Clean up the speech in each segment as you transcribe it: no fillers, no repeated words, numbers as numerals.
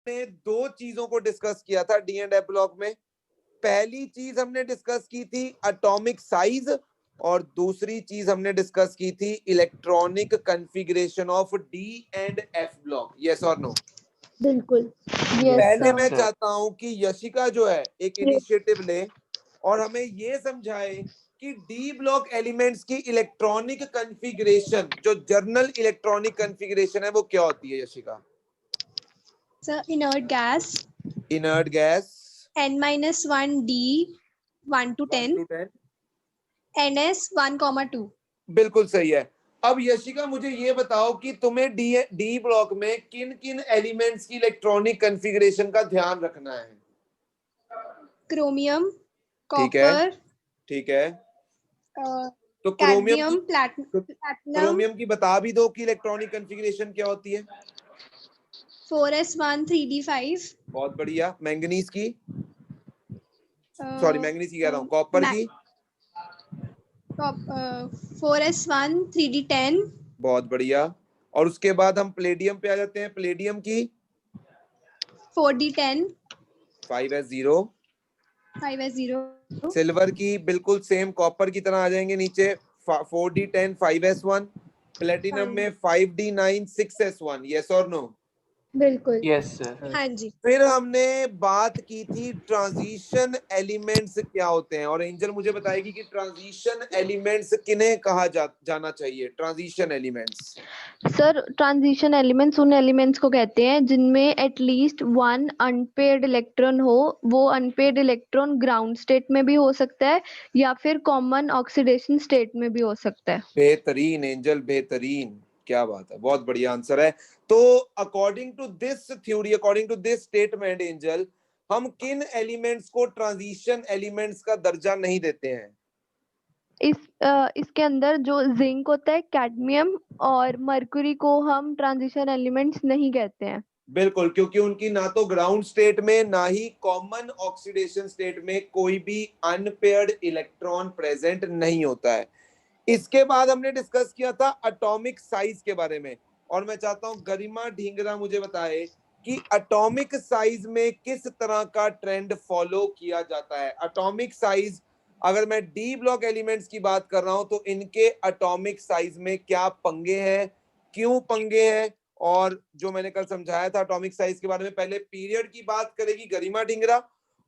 हमने दो चीजों को डिस्कस किया था डी एंड एफ ब्लॉक में। पहली चीज हमने डिस्कस की थी एटॉमिक साइज और दूसरी चीज हमने डिस्कस की थी electronic configuration of D and F block. Yes और नो? बिल्कुल। पहले मैं चाहता हूं कि यशिका जो है एक इनिशिएटिव ले और हमें ये समझाए कि डी ब्लॉक एलिमेंट्स की इलेक्ट्रॉनिक कॉन्फ़िगरेशन, जो जर्नल इलेक्ट्रॉनिक कॉन्फ़िगरेशन है, वो क्या होती है Yashika? Sir inert gas, inert gas n-1 d 1 to 10 ns 1,2। बिल्कुल सही है। अब यशिका मुझे ये बताओ कि तुम्हें डी ब्लॉक में किन किन एलिमेंट्स की इलेक्ट्रॉनिक कॉन्फ़िगरेशन का ध्यान रखना है? क्रोमियम, ठीक है, कॉपर, ठीक है। तो कैडमियम, प्लैटिनम, क्रोमियम की बता भी दो कि इलेक्ट्रॉनिक कॉन्फ़िगरेशन क्या होती है। 4s1 3d5। बहुत बढ़िया। मैंगनीज की, सॉरी मैंगनीज की कह रहा हूँ, कॉपर की 4s1 3d10। बहुत बढ़िया। और उसके बाद हम प्लेडियम पे आ जाते हैं। प्लेडियम की 4d10 5s0। 5s0। सिल्वर की बिल्कुल सेम कॉपर की तरह आ जाएंगे नीचे 4d10 5s1। प्लेटिनम में 5d9 6s1। यस और नो? बिल्कुल। Yes sir. हाँ जी। फिर हमने बात की थी ट्रांजिशन एलिमेंट्स क्या होते हैं, और एंजल मुझे बताएगी कि ट्रांजिशन एलिमेंट्स किन्हें कहा जाना चाहिए। Transition elements sir, transition elements उन एलिमेंट्स को कहते हैं जिनमें एटलीस्ट वन अनपेयर्ड इलेक्ट्रॉन हो। वो अनपेयर्ड इलेक्ट्रॉन ग्राउंड स्टेट में भी हो सकता है या फिर कॉमन ऑक्सीडेशन स्टेट में भी हो सकता है। बेहतरीन एंजल, बेहतरीन, क्या बात है, बहुत बढ़िया आंसर है। तो according to this theory, according to this statement Angel, हम किन एलिमेंट्स को ट्रांजिशन एलिमेंट्स का दर्जा नहीं देते हैं? इसके अंदर जो जिंक होता है, कैडमियम और मरकरी को हम ट्रांजिशन एलिमेंट्स नहीं कहते हैं। बिल्कुल, क्योंकि उनकी ना तो ग्राउंड स्टेट में ना ही कॉमन ऑक्सीडेशन स्टेट में कोई भी अनपेयर्ड इलेक्ट्रॉन प्रेजेंट नहीं होता है। इसके बाद हमने डिस्कस किया था एटॉमिक साइज के बारे में, और मैं चाहता हूं गरिमा ढींगरा मुझे बताए कि एटॉमिक साइज में किस तरह का ट्रेंड फॉलो किया जाता है। एटॉमिक साइज, अगर मैं डी ब्लॉक एलिमेंट्स की बात कर रहा हूं तो इनके एटॉमिक साइज में क्या पंगे हैं, क्यों पंगे हैं, और जो मैंने कल समझाया था एटॉमिक साइज के बारे में, पहले पीरियड की बात करेगी गरिमा ढींगरा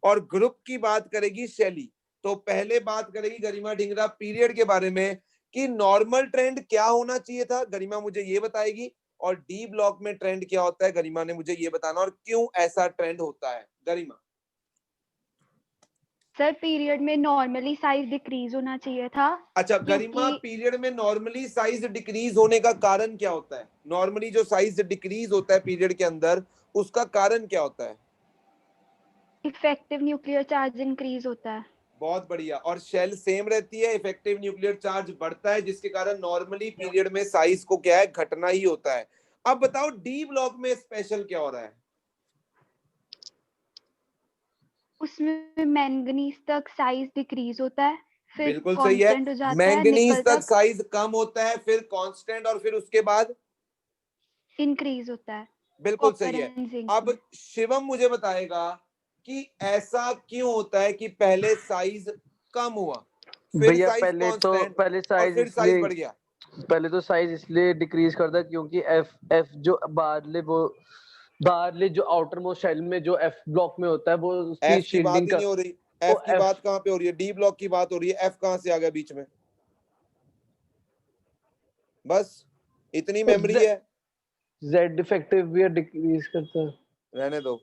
और ग्रुप की बात करेगी शैली। तो पहले बात करेगी गरिमा ढींगरा पीरियड के बारे में कि नॉर्मल ट्रेंड क्या होना चाहिए था, गरिमा मुझे ये बताएगी, और डी ब्लॉक में ट्रेंड क्या होता है गरिमा ने मुझे ये बताना, और क्यों ऐसा ट्रेंड होता है। गरिमा। सर, पीरियड में नॉर्मली साइज डिक्रीज होना चाहिए था। अच्छा गरिमा, पीरियड में नॉर्मली साइज डिक्रीज होने का कारण क्या होता है? नॉर्मली जो साइज डिक्रीज होता है पीरियड के अंदर, उसका कारण क्या होता है? इफेक्टिव न्यूक्लियर चार्ज इंक्रीज होता है। बहुत बढ़िया। और शेल सेम रहती है, इफेक्टिव न्यूक्लियर चार्ज बढ़ता है, जिसके कारण नॉर्मली पीरियड में साइज को क्या है, घटना ही होता है। अब बताओ डी ब्लॉक में स्पेशल क्या हो रहा है? उसमें मैंगनीज तक साइज डिक्रीज होता है, फिर बिल्कुल सही है, कांस्टेंट हो जाता है, मैंगनीज निकल तक साइज कम होता है, फिर कांस्टेंट, और फिर उसके बाद इंक्रीज होता है। बिल्कुल सही है। अब शिवम मुझे बताएगा कि ऐसा क्यों होता है कि पहले साइज कम हुआ, फिर भैया साइज कांस्टेंट, पहले और साइज फिर साइज बढ़ गया। पहले तो साइज इसलिए डिक्रीज करता क्योंकि एफ जो बाहरले जो आउटर मोस्ट शेल में जो एफ ब्लॉक में होता है वो उसकी एफ की बात शील्डिंग ही नहीं हो रही, एफ की बात कहाँ पे हो रही है? डी ब्लॉक की बात हो रही है, एफ कहाँ से आ गया बीच में? बस इतनी मेमोरी है। जेड डिफेक्टिव भी डिक्रीज करता है। रहने दो।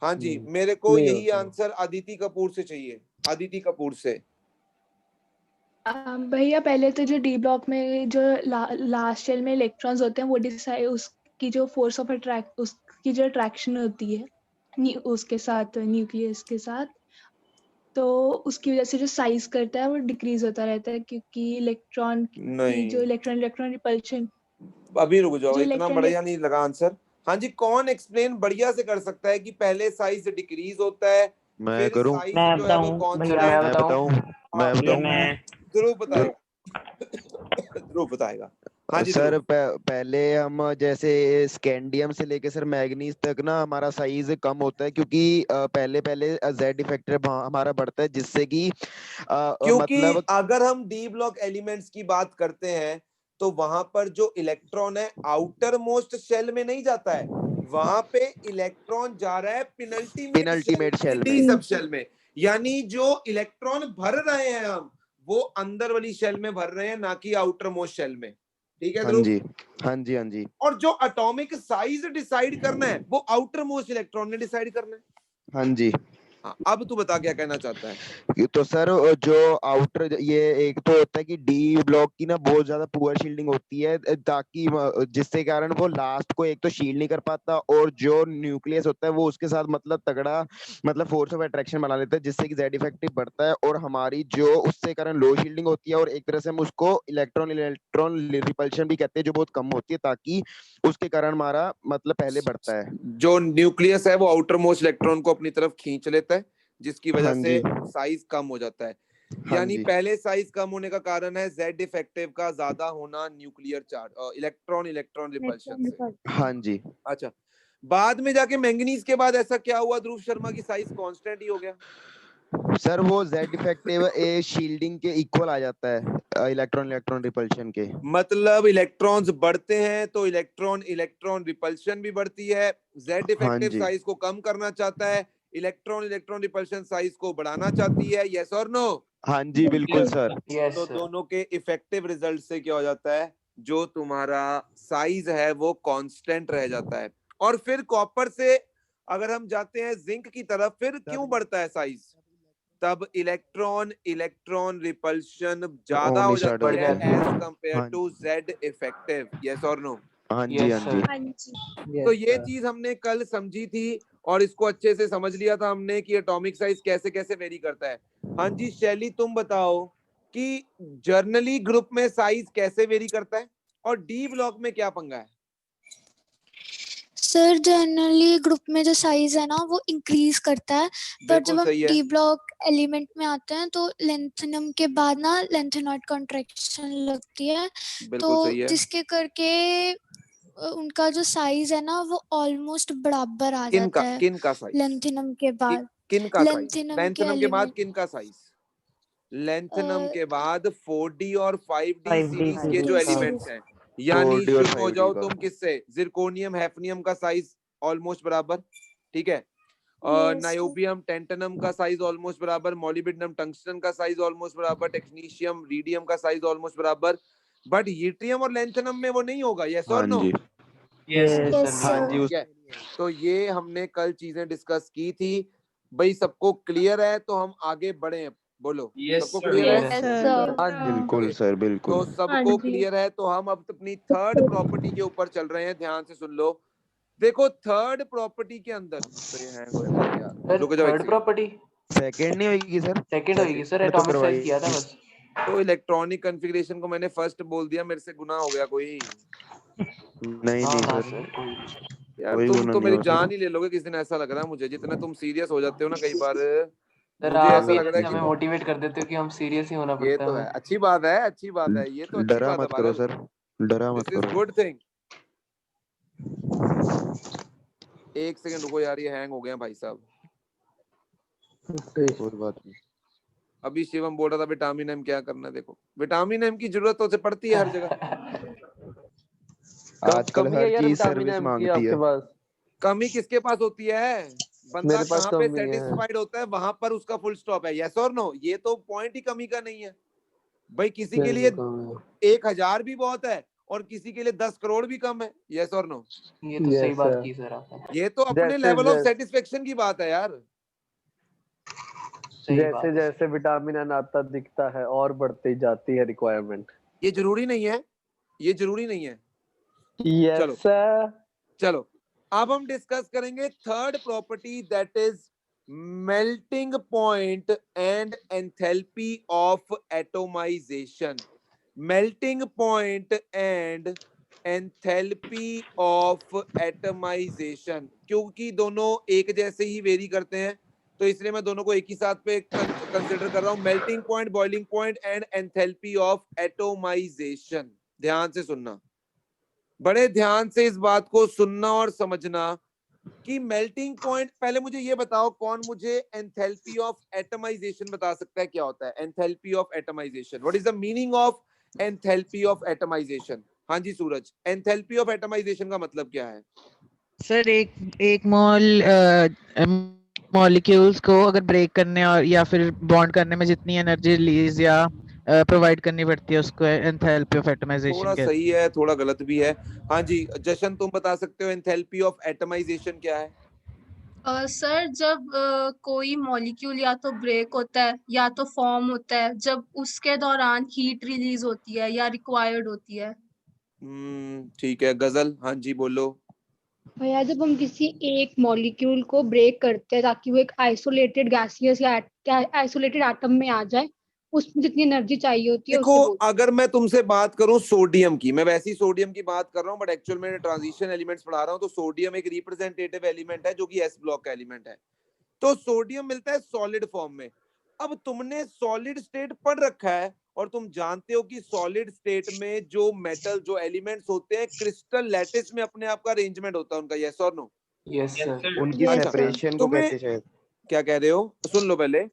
हाँ जी, मेरे को नहीं यही होता। आंसर अदिति कपूर से चाहिए। अदिति कपूर से। भैया पहले तो जो डी ब्लॉक में जो लास्ट शेल में इलेक्ट्रॉन्स होते हैं वो डिसाइड उसकी जो फोर्स ऑफ अट्रैक्ट उसकी जो अट्रैक्शन होती है उसके साथ न्यूक्लियस के साथ, तो उसकी वजह से जो साइज करता है वो डिक्रीज होता रहता है क्योंकि इलेक्ट्रॉन की जो इलेक्ट्रॉन रिपल्शन। अभी रुक जाओ, जो इतना बढ़िया नहीं लगा आंसर। हाँ जी, कौन एक्सप्लेन बढ़िया से कर सकता है कि पहले साइज डिक्रीज होता है, मैं फिर करूं? साइज मैं जो है वो कांस्टेंट। मैं बताऊं? ध्रुव बताएगा। ध्रुव बताएगा। हाँ जी सर ध्रुव। पहले हम जैसे स्कैंडियम से लेके सर मैग्नीज तक ना हमारा साइज कम होता है, क्योंकि पहले पहले जेड इफेक्टिव हमारा बढ़ता है, जिससे कि क्योंकि मतलब अगर हम डी ब्लॉक एलिमेंट्स की बात करते हैं तो वहां पर जो इलेक्ट्रॉन है आउटर मोस्ट शेल में नहीं जाता है, वहां पे इलेक्ट्रॉन जा रहा है पिनल्टीमेट शेल पिनल्टीमेट यानी शेल डी में। सब शेल में। यानी जो इलेक्ट्रॉन भर रहे हैं हम वो अंदर वाली शेल में भर रहे हैं, ना कि आउटर मोस्ट शेल में। ठीक है हाँ ध्रुव? जी, हाँ जी, हाँ जी, और जो एटॉमिक साइज डिसाइड करना है वो आउटर मोस्ट इलेक्ट्रॉन ने डिसाइड करना है। हाँ जी। हाँ, अब तू बता क्या कहना चाहता है। तो सर जो आउटर ये एक तो होता है कि डी ब्लॉक की ना बहुत ज्यादा पुअर शील्डिंग होती है, ताकि जिसके कारण वो लास्ट को एक तो शील्ड नहीं कर पाता, और जो न्यूक्लियस होता है वो उसके साथ मतलब तगड़ा मतलब फोर्स ऑफ अट्रैक्शन बना लेता है, जिससे कि जेड इफेक्टिव बढ़ता है, और हमारी जो उससे कारण लो शील्डिंग होती है, और एक तरह से हम उसको इलेक्ट्रॉन इलेक्ट्रॉन रिपल्शन भी कहते हैं, जो बहुत कम होती है, ताकि उसके कारण हमारा मतलब पहले बढ़ता है। जो न्यूक्लियस है वो आउटर मोस्ट इलेक्ट्रॉन को अपनी तरफ खींच लेता है, जिसकी वजह हाँ से जी, साइज कम हो जाता है। हाँ यानी जी, पहले साइज कम होने का कारण है जेड इफेक्टिव का ज्यादा होना nuclear charge electron electron repulsion से। हाँ जी। अच्छा, बाद में जाके मैंगनीज के बाद ऐसा क्या हुआ ध्रुव शर्मा की साइज कांस्टेंट ही हो गया? सर वो जेड इफेक्टिव ए शील्डिंग के इक्वल आ जाता है इलेक्ट्रॉन इलेक्ट्रॉन रिपल्शन के। मतलब इलेक्ट्रॉन्स बढ़ते हैं तो इलेक्ट्रॉन इलेक्ट्रॉन रिपल्शन भी बढ़ती है। जेड हाँ इफेक्टिव जी, साइज को कम करना चाहता है, इलेक्ट्रॉन इलेक्ट्रॉन रिपल्शन साइज को बढ़ाना चाहती है। यस और नो? हाँ जी, बिल्कुल सर। तो दोनों के इफेक्टिव रिजल्ट से क्या हो जाता है, जो तुम्हारा साइज है वो कांस्टेंट रह जाता है। और फिर कॉपर से अगर हम जाते हैं जिंक की तरफ, फिर क्यों बढ़ता है साइज? तब इलेक्ट्रॉन इलेक्ट्रॉन रिपल्शन ज्यादा होनी हो स्टार्ट जाती हो है जाती है। एज कंपेयर हाँ टू जेड इफेक्टिव। यस और नो? हाँ जी, हाँ जी, हाँ जी। तो ये चीज हमने कल समझी थी और इसको अच्छे से समझ लिया था हमने कि एटॉमिक साइज कैसे कैसे वेरी करता है। हाँ जी शैली, तुम बताओ कि जर्नली ग्रुप में साइज कैसे वेरी करता है और डी ब्लॉक में क्या पंगा है? सर जनरली ग्रुप में जो साइज है ना वो इंक्रीज करता है, पर बिल्कुल जब हम सही है, डी ब्लॉक एलिमेंट में आते हैं तो लेंथेनम के बाद ना लेंथेनॉइड कॉन्ट्रैक्शन लगती है, बिल्कुल तो सही है। जिसके करके उनका जो साइज है ना वो ऑलमोस्ट बराबर आ किन का जाता है किन का साइज? लेंथेनम के बाद। किन का साइज? लेंथेनम के लेंथेनम के बाद एलिमेंट किन का साइज? लेंथेनम के बाद 4D और 5D सीरीज के जो एलिमेंट्स हैं, यानी 4D और शुरू हो 5D जाओ का। तुम किससे? जिरकोनियम हैफनियम का साइज ऑलमोस्ट बराबर, ठीक है। और नायोबियम टेंटनम का साइज ऑलमोस्ट बराबर, मॉलिब्डेनम टंगस्टन का साइज ऑलमोस्ट बराबर, टेक्नीशियम रीडियम का साइज ऑलमोस्ट बराबर। बट यूट्रियम और लेंथेनम में वो नहीं होगा। यस हाँ और नो? जी, हाँ जी, ठीक है। तो ये हमने कल चीजें डिस्कस की थी भाई। सबको क्लियर है तो हम आगे बढ़े। बोलो, सबको क्लियर है? Yes sir. हाँ जी। बिल्कुल Okay. सर, बिल्कुल। तो सबको क्लियर है तो हम अब अपनी थर्ड प्रॉपर्टी के ऊपर चल रहे हैं। ध्यान से सुन लो। देखो थर्ड प्रॉपर्टी के अंदर तो ये हैंग हो जाता है यार, रुक जाओ एक थर्ड सेकंड। प्रॉपर्टी सेकंड नहीं होगी सर? सेकंड होगी सर, तो एटॉमिक करवाइए। साइज किया था बस। तो इलेक्ट्रॉनिक कॉन्फ़िगरेशन को मैंने फर्स्ट बोल दिया, मेरे से गुनाह हो गया कोई? नहीं हाँ नहीं हाँ सर, सर, कोई नहीं। यार कोई तुम गुनाह तो नहीं मेरी हुआ जान सर। ही ले लोगे किस दिन, ऐसा लग रहा है मुझे। जितना तुम सीरियस हो जाते हो ना कई बार, सर मुझे आप ऐसा ही लग रहा है हमें कि मोटिवेट कर देते हो कि हम सीरियस ही होना ये पड़ता तो है है। हमें। अच्छी बात है, अच्छी बात है, ये तो अच्छी डरा बात है मत करो पागल। सर, डरा मत दिस इज करो। Good thing. एक सेकंड रुको यार, ये हैंग हो गया भाई साहब। कोई बात नहीं। अभी शिवम बोल रहा था विटामिन एम क्या करना है। देखो विटामिन एम की जरूरत तो उसे पड़ती है हर जगह। आजकल कमी है हर यार चीज विटामिन सर्विस एम की मांगती आपके है। पास? कमी किसके पास होती है? बंदा मेरे पास कहाँ पे कमी है। सेटिस्फाइड होता है वहां पर उसका फुल स्टॉप है। यस और नो? ये तो पॉइंट ही कमी का नहीं है भाई। किसी के मेरे लिए को कमी है। 1000 भी बहुत है और किसी के लिए 10 करोड़ भी कम है। यस और नो? ये तो सही यस बात सर। की सर आपने। ये तो अपने जैसे लेवल ऑफ जैसे सेटिस्फेक्शन की बात है यार। सही जैसे बात है। जैसे विटामिन एन आता दिखता है और बढ़ती जाती है रिक्वायरमेंट। ये जरूरी नहीं है, ये जरूरी नहीं है। यस चलो सर। चलो अब हम डिस्कस करेंगे third property, that is melting point and enthalpy of atomization. Melting point and enthalpy of atomization, क्योंकि दोनों एक जैसे ही वेरी करते हैं तो इसलिए मैं दोनों को एक ही साथ पे कंसिडर कर रहा हूं। Melting point, boiling point and enthalpy of atomisation. ध्यान से सुनना, बड़े ध्यान से इस बात को सुनना और समझना कि मेल्टिंग पॉइंट, पहले मुझे ये बताओ कौन मुझे एंथैल्पी ऑफ एटमाइजेशन बता सकता है, क्या होता है enthalpy of atomization? What is the meaning of enthalpy of atomization? हाँ जी सूरज, एंथैल्पी ऑफ एटमाइजेशन का मतलब क्या है? सर एक मोल मॉलिक्यूल्स को अगर ब्रेक करने और या फिर बॉन्ड करने में जितनी एनर्जी रिलीज या प्रोवाइड करनी पड़ती है उसको एंथैल्पी ऑफ एटमाइजेशन थोड़ा कहते सही है, थोड़ा गलत भी है। हाँ जी जशन, तुम बता सकते हो एंथैल्पी ऑफ एटमाइजेशन क्या है? सर जब कोई मॉलिक्यूल या तो ब्रेक होता है या तो फॉर्म होता है, जब उसके दौरान हीट रिलीज होती है या रिक्वायर्ड होती है। ठीक है गजल, हाँ जी बोलो। भैया जब हम किसी एक मॉलिक्यूल को ब्रेक करते हैं ताकि वो एक आइसोलेटेड गैसियस या आइसोलेटेड एटम में आ जाए, उसमें जितनी एनर्जी चाहिए होती है देखो उसे बोलते अगर मैं तुमसे बात करूं सोडियम की, मैं वैसे ही सोडियम की बात कर रहा हूं, बट एक्चुअल में ट्रांजिशन एलिमेंट्स पढ़ा रहा हूं, तो सोडियम एक रिप्रेजेंटेटिव एलिमेंट है जो कि एस ब्लॉक का एलिमेंट है। तो सोडियम मिलता है सॉलिड फॉर्म में। अब तुमने सॉलिड स्टेट पढ़ रखा है और तुम जानते हो कि सॉलिड स्टेट में जो मेटल जो एलिमेंट्स होते हैं क्रिस्टल लैटिस में अपने आप का अरेंजमेंट होता है उनका, यस और नो? Yes sir. उनकी अच्छा, सेपरेशन को तुम्हें कहते हैं शायद। क्या कह रहे हो, सुन लो पहले।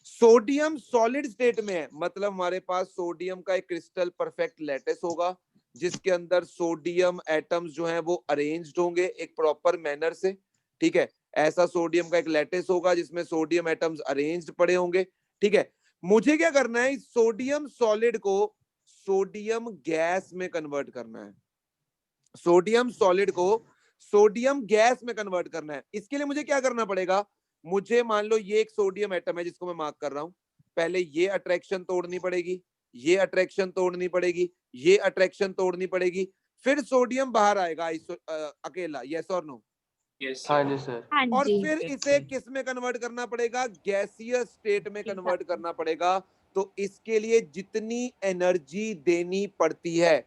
सोडियम सॉलिड स्टेट में है, मतलब हमारे पास सोडियम का एक क्रिस्टल परफेक्ट लैटिस होगा जिसके अंदर सोडियम एटम्स जो हैं वो अरेंज्ड होंगे एक प्रॉपर मैनर से, ठीक है। ऐसा सोडियम का एक लैटिस होगा जिसमें सोडियम एटम्स अरेंज्ड पड़े होंगे, ठीक है। मुझे क्या करना है, इस सोडियम सॉलिड को सोडियम गैस में कन्वर्ट करना है, सोडियम सॉलिड को सोडियम गैस में कन्वर्ट करना है। इसके लिए मुझे क्या करना पड़ेगा, मुझे मान लो ये एक सोडियम एटम है जिसको मैं मार्क कर रहा हूं, पहले ये अट्रैक्शन तोड़नी पड़ेगी, ये अट्रैक्शन तोड़नी पड़ेगी, ये अट्रैक्शन तोड़नी पड़ेगी, फिर सोडियम बाहर आएगा अकेला, यस और नो? हाँ जी सर। और फिर इसे किस में कन्वर्ट करना पड़ेगा, गैसियस स्टेट में कन्वर्ट करना पड़ेगा। तो इसके लिए जितनी एनर्जी देनी पड़ती है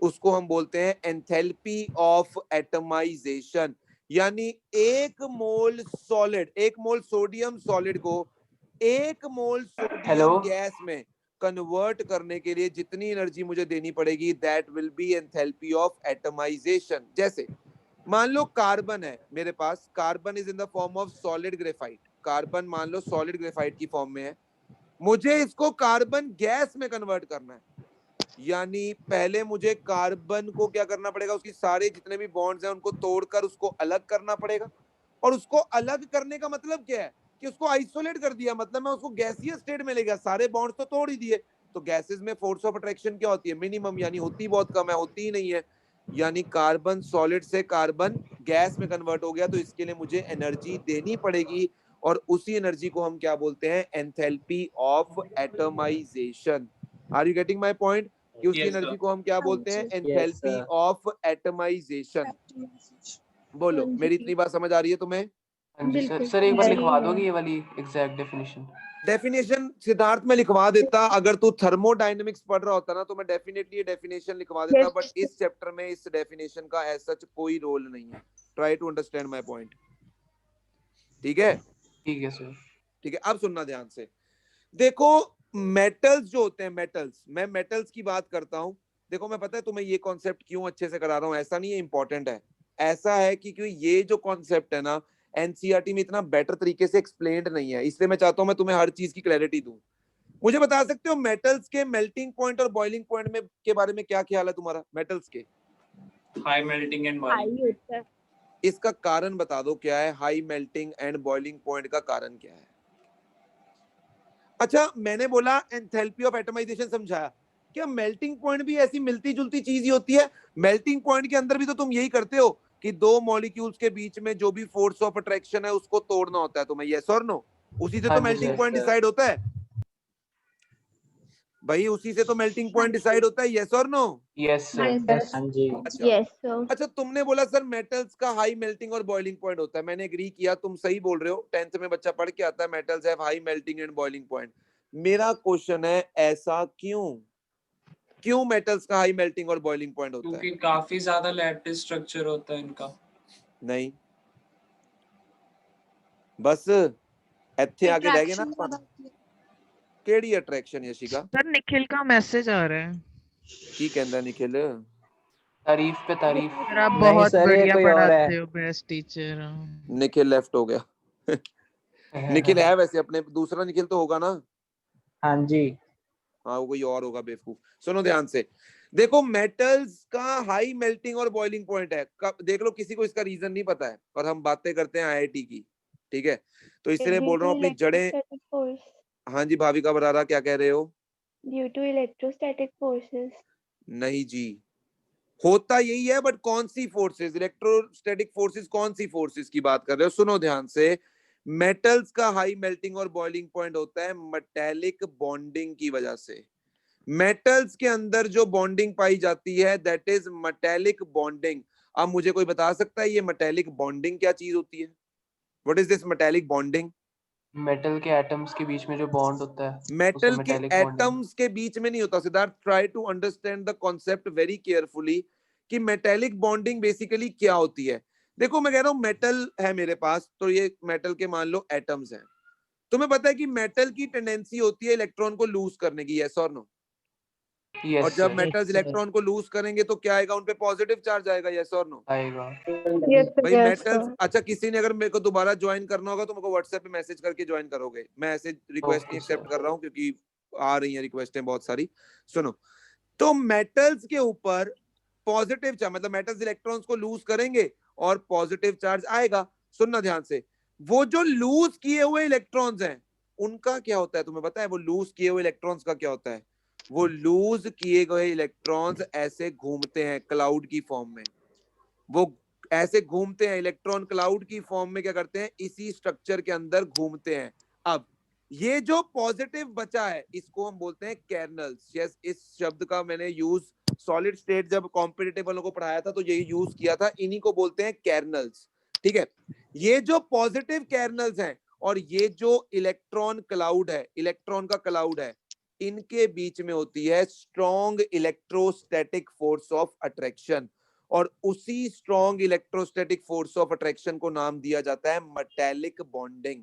उसको हम बोलते हैं एंथैल्पी ऑफ एटमाइजेशन। यानी एक मोल सॉलिड, एक मोल सोडियम सॉलिड को एक मोल सोडियम गैस में कन्वर्ट करने के लिए जितनी एनर्जी मुझे देनी पड़ेगी, that will be enthalpy of atomization. जैसे मान लो कार्बन है मेरे पास, carbon is in the form of solid graphite, carbon मान लो सॉलिड ग्रेफाइट की फॉर्म में है, मुझे इसको कार्बन गैस में कन्वर्ट करना है। यानी पहले मुझे कार्बन को क्या करना पड़ेगा, उसकी सारे जितने भी बॉन्ड्स हैं उनको तोड़कर उसको अलग करना पड़ेगा। और उसको अलग करने का मतलब क्या है कि उसको आइसोलेट कर दिया, मतलब मैं उसको गैसियस स्टेट में ले गया, सारे बॉन्ड्स तो तोड़ ही दिए। तो गैसेस में फोर्स ऑफ अट्रैक्शन क्या होती है, मिनिमम, यानी होती बहुत कम है, होती ही नहीं है। यानी कार्बन सॉलिड से कार्बन गैस में कन्वर्ट हो गया, तो इसके लिए मुझे एनर्जी देनी पड़ेगी और उसी एनर्जी को हम क्या बोलते हैं, enthalpy of atomization. Are you getting my point? कि उसकी एनर्जी को हम क्या बोलते हैं, एंथैल्पी ऑफ एटमाइजेशन। बोलो, मेरी इतनी बात समझ आ रही है तुम्हें? हाँ जी सर। सर एक बार लिखवा दोगे ये वाली एग्जैक्ट डेफिनेशन? डेफिनेशन सिद्धार्थ में लिखवा देता, अगर तू थर्मोडायनेमिक्स पढ़ रहा होता ना तो मैं डेफिनेटली ये डेफिनेशन लिखवा देता, बट इस चैप्टर में इस डेफिनेशन का एज सच कोई रोल नहीं है। Try to understand my point, ठीक है? ठीक है सर। ठीक है, अब सुनना ध्यान से। देखो मेटल्स जो होते हैं, मेटल्स, मैं मेटल्स की बात करता हूं। देखो मैं पता है तुम्हें ये कॉन्सेप्ट क्यों अच्छे से करा रहा हूं, ऐसा नहीं है इंपॉर्टेंट है, ऐसा है कि क्यों ये जो कॉन्सेप्ट है ना एनसीईआरटी में इतना बेटर तरीके से एक्सप्लेन्ड नहीं है, इसलिए मैं चाहता हूं मैं तुम्हें हर चीज की क्लैरिटी दूं। मुझे बता सकते हो मेटल्स के मेल्टिंग पॉइंट और बॉइलिंग पॉइंट में के बारे में क्या ख्याल है तुम्हारा? मेटल्स के हाई मेल्टिंग एंड बॉइलिंग, इसका कारण बता दो क्या है, high melting and boiling point का कारण क्या है? अच्छा मैंने बोला एंथैल्पी ऑफ एटमाइजेशन समझाया, क्या मेल्टिंग पॉइंट भी ऐसी मिलती जुलती चीज ही होती है? मेल्टिंग पॉइंट के अंदर भी तो तुम यही करते हो कि दो मॉलिक्यूल्स के बीच में जो भी फोर्स ऑफ अट्रैक्शन है उसको तोड़ना होता है तुम्हें, यस और नो? उसी से तो मेल्टिंग पॉइंट डिसाइड होता है भाई, उसी से तो मेल्टिंग पॉइंट डिसाइड होता है, यस और नो? Yes sir. हाँ जी। अच्छा तुमने बोला सर मेटल्स का हाई मेल्टिंग और बॉइलिंग पॉइंट होता है, मैंने एग्री किया, तुम सही बोल रहे हो, 10th में बच्चा पढ़ के आता है metals have high melting and boiling point. मेरा क्वेश्चन है ऐसा क्यों, क्यों मेटल्स का हाई मेल्टिंग और बॉइलिंग पॉइंट होता है? क्योंकि काफी ज्यादा लैटिस स्ट्रक्चर होता है इनका। नहीं, बस ਇੱਥੇ आके रह गए ना। केड़ी अट्रैक्शन यशिका? सर निखिल का मैसेज आ रहा है। की कहंदा निखिल? तारीफ पे तारीफ। सर आप नहीं बहुत सर, ये बढ़िया कोई और है। पढ़ाते हो, बेस्ट टीचर। निखिल लेफ्ट हो गया। निखिल है वैसे अपने, दूसरा निखिल तो होगा ना? हाँ जी। हाँ वो कोई और होगा बेवकूफ। सुनो ध्यान से, देखो मेटल्स का हाई मेल्टिंग और बॉइलिंग पॉइंट है। देख लो, किसी को इसका रीजन नहीं पता है और हम बातें करते हैं आईआईटी की, ठीक है? तो इसलिए बोल रहा हूँ अपनी जड़ें। हाँ जी भाविका बरारा, क्या कह रहे हो? Due to electrostatic forces. नहीं जी, होता यही है, बट कौन सी फोर्सेस? इलेक्ट्रोस्टैटिक फोर्सेस कौन सी फोर्सेस की बात कर रहे हो? सुनो ध्यान से, मेटल्स का हाई मेल्टिंग और बॉइलिंग पॉइंट होता है मेटेलिक बॉन्डिंग की वजह से। मेटल्स के अंदर जो बॉन्डिंग पाई जाती है दैट इज मेटेलिक बॉन्डिंग। अब मुझे कोई बता सकता है ये मेटेलिक बॉन्डिंग क्या चीज होती है? What is this metallic bonding? Metal के एटम्स के बीच में जो बॉन्ड होता है उसे मेटल के मेटेलिक बॉन्डिंग। एटम्स के बीच में नहीं होता Siddharth. Try to understand the concept very carefully कि मेटेलिक बॉन्डिंग बेसिकली क्या होती है। देखो मैं कह रहा हूं मेटल है मेरे पास, तो ये मेटल के मान लो एटम्स हैं। तुम्हें पता है कि मेटल की टेंडेंसी होती है इलेक्ट्रॉन को लूज करने की, यस और नो? यस और जब सर। मेटल्स इलेक्ट्रॉन को लूज करेंगे तो क्या आएगा? उन पे पॉजिटिव चार्ज आएगा, यस और नो? आएगा। भाई मेटल्स, अच्छा किसी ने अगर मेरे को दोबारा ज्वाइन करना होगा तो मेरे को व्हाट्सएप पे मैसेज करके ज्वाइन करोगे। मैं ऐसे रिक्वेस्ट नहीं एक्सेप्ट कर रहा हूँ क्योंकि आ रही हैं रिक्वेस्टें बहुत सारी। सुनो, तो मेटल्स के ऊपर पॉजिटिव चार्ज, मतलब मेटल्स इलेक्ट्रॉन्स को लूज करेंगे और पॉजिटिव चार्ज आएगा। सुनना ध्यान से, वो जो लूज किए हुए इलेक्ट्रॉन्स हैं उनका क्या होता है तुम्हें पता है? वो लूज किए हुए इलेक्ट्रॉन्स का क्या होता है? वो लूज किए गए इलेक्ट्रॉन्स ऐसे घूमते हैं क्लाउड की फॉर्म में। वो ऐसे घूमते हैं, इलेक्ट्रॉन क्लाउड की फॉर्म में क्या करते हैं? इसी स्ट्रक्चर के अंदर घूमते हैं। अब ये जो पॉजिटिव बचा है इसको हम बोलते हैं केर्नल्स। यस, इस शब्द का मैंने यूज सॉलिड स्टेट जब कॉम्पिटिटिव वालों को पढ़ाया था तो यही यूज किया था। इन्हीं को बोलते हैं केर्नल्स, ठीक है? ये जो पॉजिटिव केर्नल्स हैं और ये जो इलेक्ट्रॉन क्लाउड है, इलेक्ट्रॉन का क्लाउड है, इनके बीच में होती है strong electrostatic force of attraction. और उसी strong electrostatic force of attraction को नाम दिया जाता है मेटेलिक बॉन्डिंग।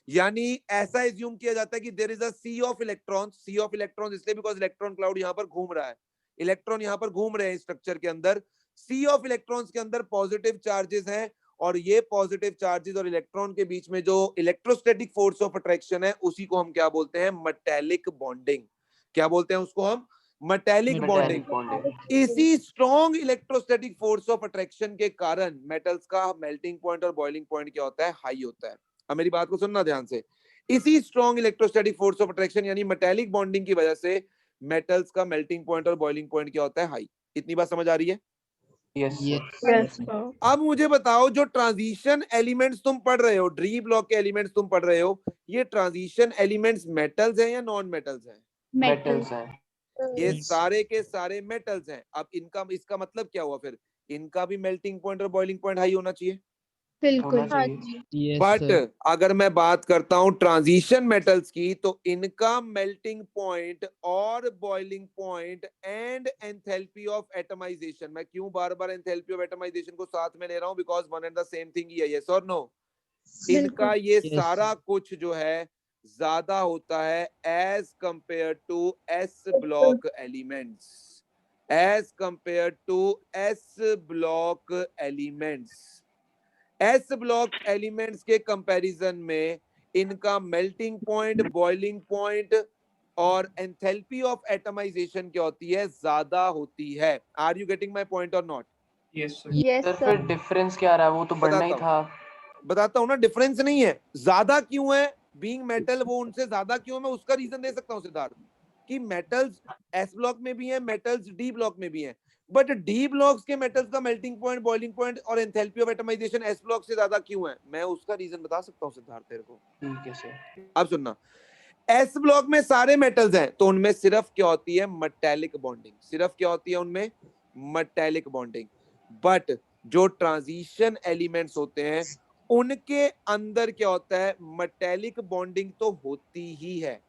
यानी ऐसा एज्यूम किया जाता है कि there is a sea of electrons. Sea of electrons इसलिए बिकॉज इलेक्ट्रॉन क्लाउड यहां पर घूम रहा है, इलेक्ट्रॉन यहां पर घूम रहे हैं स्ट्रक्चर के अंदर। सी ऑफ इलेक्ट्रॉन्स के अंदर पॉजिटिव चार्जेस हैं और ये पॉजिटिव चार्जेस और इलेक्ट्रॉन के बीच में जो इलेक्ट्रोस्टैटिक फोर्स ऑफ अट्रैक्शन है उसी को हम क्या बोलते हैं? Metallic bonding. क्या बोलते हैं उसको हम? Metallic bonding. इसी strong electrostatic force of attraction के कारण मेटल्स का मेल्टिंग पॉइंट और बॉइलिंग पॉइंट क्या होता है? हाई होता है। अब मेरी बात को सुनना ध्यान से, इसी strong electrostatic force of attraction यानी मेटेलिक बॉन्डिंग की वजह से मेटल्स का मेल्टिंग पॉइंट और बॉइलिंग पॉइंट क्या होता है? हाई। इतनी बात समझ आ रही है? यस। अब मुझे बताओ, जो ट्रांजिशन एलिमेंट्स तुम पढ़ रहे हो, डी ब्लॉक के एलिमेंट्स तुम पढ़ रहे हो, ये ट्रांजिशन एलिमेंट्स मेटल्स हैं या नॉन मेटल्स हैं? मेटल्स हैं। ये सारे के सारे मेटल्स हैं। अब इनका, इसका मतलब क्या हुआ फिर? इनका भी मेल्टिंग पॉइंट और बॉइलिंग पॉइंट हाई होना चाहिए। बिल्कुल। हाँ जी। बट अगर मैं बात करता हूं ट्रांजिशन मेटल्स की, तो इनका मेल्टिंग पॉइंट और boiling point and enthalpy of atomization, मैं क्यों बार बार एंथैल्पी ऑफ एटमाइजेशन को साथ में ले रहा हूं? Because one and the same thing ही है, यस और नो? इनका ये सारा कुछ जो है ज्यादा होता है as compare to S block elements, as compare to S block elements. S block elements के कंपैरिजन में इनका मेल्टिंग पॉइंट, बॉइलिंग पॉइंट और एंथैल्पी ऑफ एटमाइजेशन क्या होती है? ज्यादा होती है। Are you getting my point और नॉट? यस सर फिर डिफरेंस क्या रहा है? वो तो बढ़ना ही था। बताता हूं ना, डिफरेंस नहीं है। ज्यादा क्यों है? बीइंग मेटल वो उनसे ज्यादा क्यों है? मैं उसका रीजन दे सकता हूं सिद्धार्थ, कि मेटल्स एस ब्लॉक में भी हैं, मेटल्स डी ब्लॉक में भी हैं, बट डी ब्लॉक्स के मेटल्स का मेल्टिंग पॉइंट, बॉइलिंग पॉइंट और enthalpy of atomization S block से ज्यादा क्यों है? मैं उसका रीजन बता सकता हूं सिद्धार्थ तेरे को। ठीक है सर। अब सुनना, एस ब्लॉक में सारे मेटल्स हैं तो उनमें सिर्फ क्या होती है? Metallic bonding. सिर्फ क्या होती है उनमें? Metallic bonding. बट जो ट्रांजिशन एलिमेंट्स होते हैं उनके अंदर क्या होता है? मेटेलिक बॉन्डिंग तो होती ही है।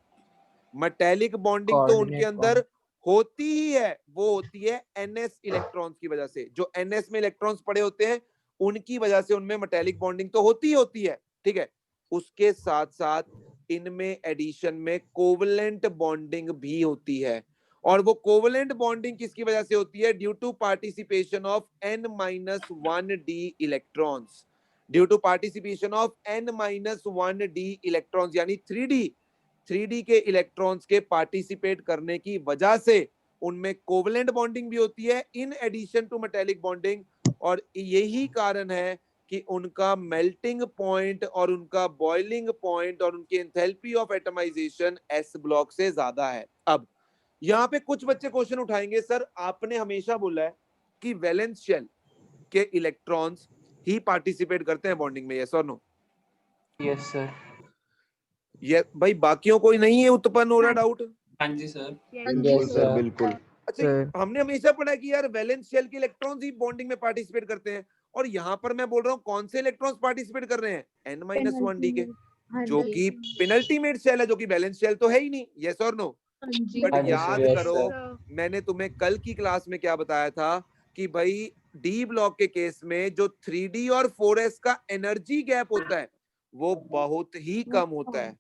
मेटेलिक बॉन्डिंग तो उनके अंदर होती ही है। वो होती है एनएस इलेक्ट्रॉन्स की वजह से। जो एनएस में इलेक्ट्रॉन्स पड़े होते हैं उनकी वजह से उनमें मेटेलिक बॉन्डिंग तो होती ही होती है, ठीक है? उसके साथ साथ इनमें एडिशन में कोवलेंट बॉन्डिंग भी होती है। और वो कोवेलेंट बॉन्डिंग किसकी वजह से होती है? Due to participation of n-1d electrons, due to participation of n-1d electrons, यानी 3d के इलेक्ट्रॉन्स के पार्टिसिपेट करने की वजह से उनमें कोवेलेंट बॉन्डिंग भी होती है in addition to metallic bonding. और यही कारण है कि उनका मेल्टिंग पॉइंट और उनका बॉइलिंग पॉइंट और उनकी enthalpy of atomization S block से ज्यादा है। अब यहाँ पे कुछ बच्चे क्वेश्चन उठाएंगे, सर आपने हमेशा बोला है कि वैलेंस शेल के इलेक्ट्रॉन्स ही पार्टिसिपेट करते हैं बॉन्डिंग में, यस और नो? Yes sir. ये भाई बाकियों को नहीं है उत्पन्न हो रहा डाउट? हाँ जी सर। बिल्कुल सर, बिल्कुल। अच्छा, हमने हमेशा पढ़ा कि यार वैलेंस शेल के इलेक्ट्रॉन्स ही बॉन्डिंग में पार्टिसिपेट करते हैं, और यहाँ पर मैं बोल रहा हूँ कौन से इलेक्ट्रॉन्स पार्टिसिपेट कर रहे हैं? n-1d के, जो कि पेनल्टीमेट शेल है, जो कि वैलेंस शेल तो है ही नहीं, यस और नो? बट याद करो मैंने तुम्हें कल की क्लास में क्या बताया था कि भाई डी ब्लॉक के केस में जो 3d और 4s का एनर्जी गैप होता है वो बहुत ही कम होता है,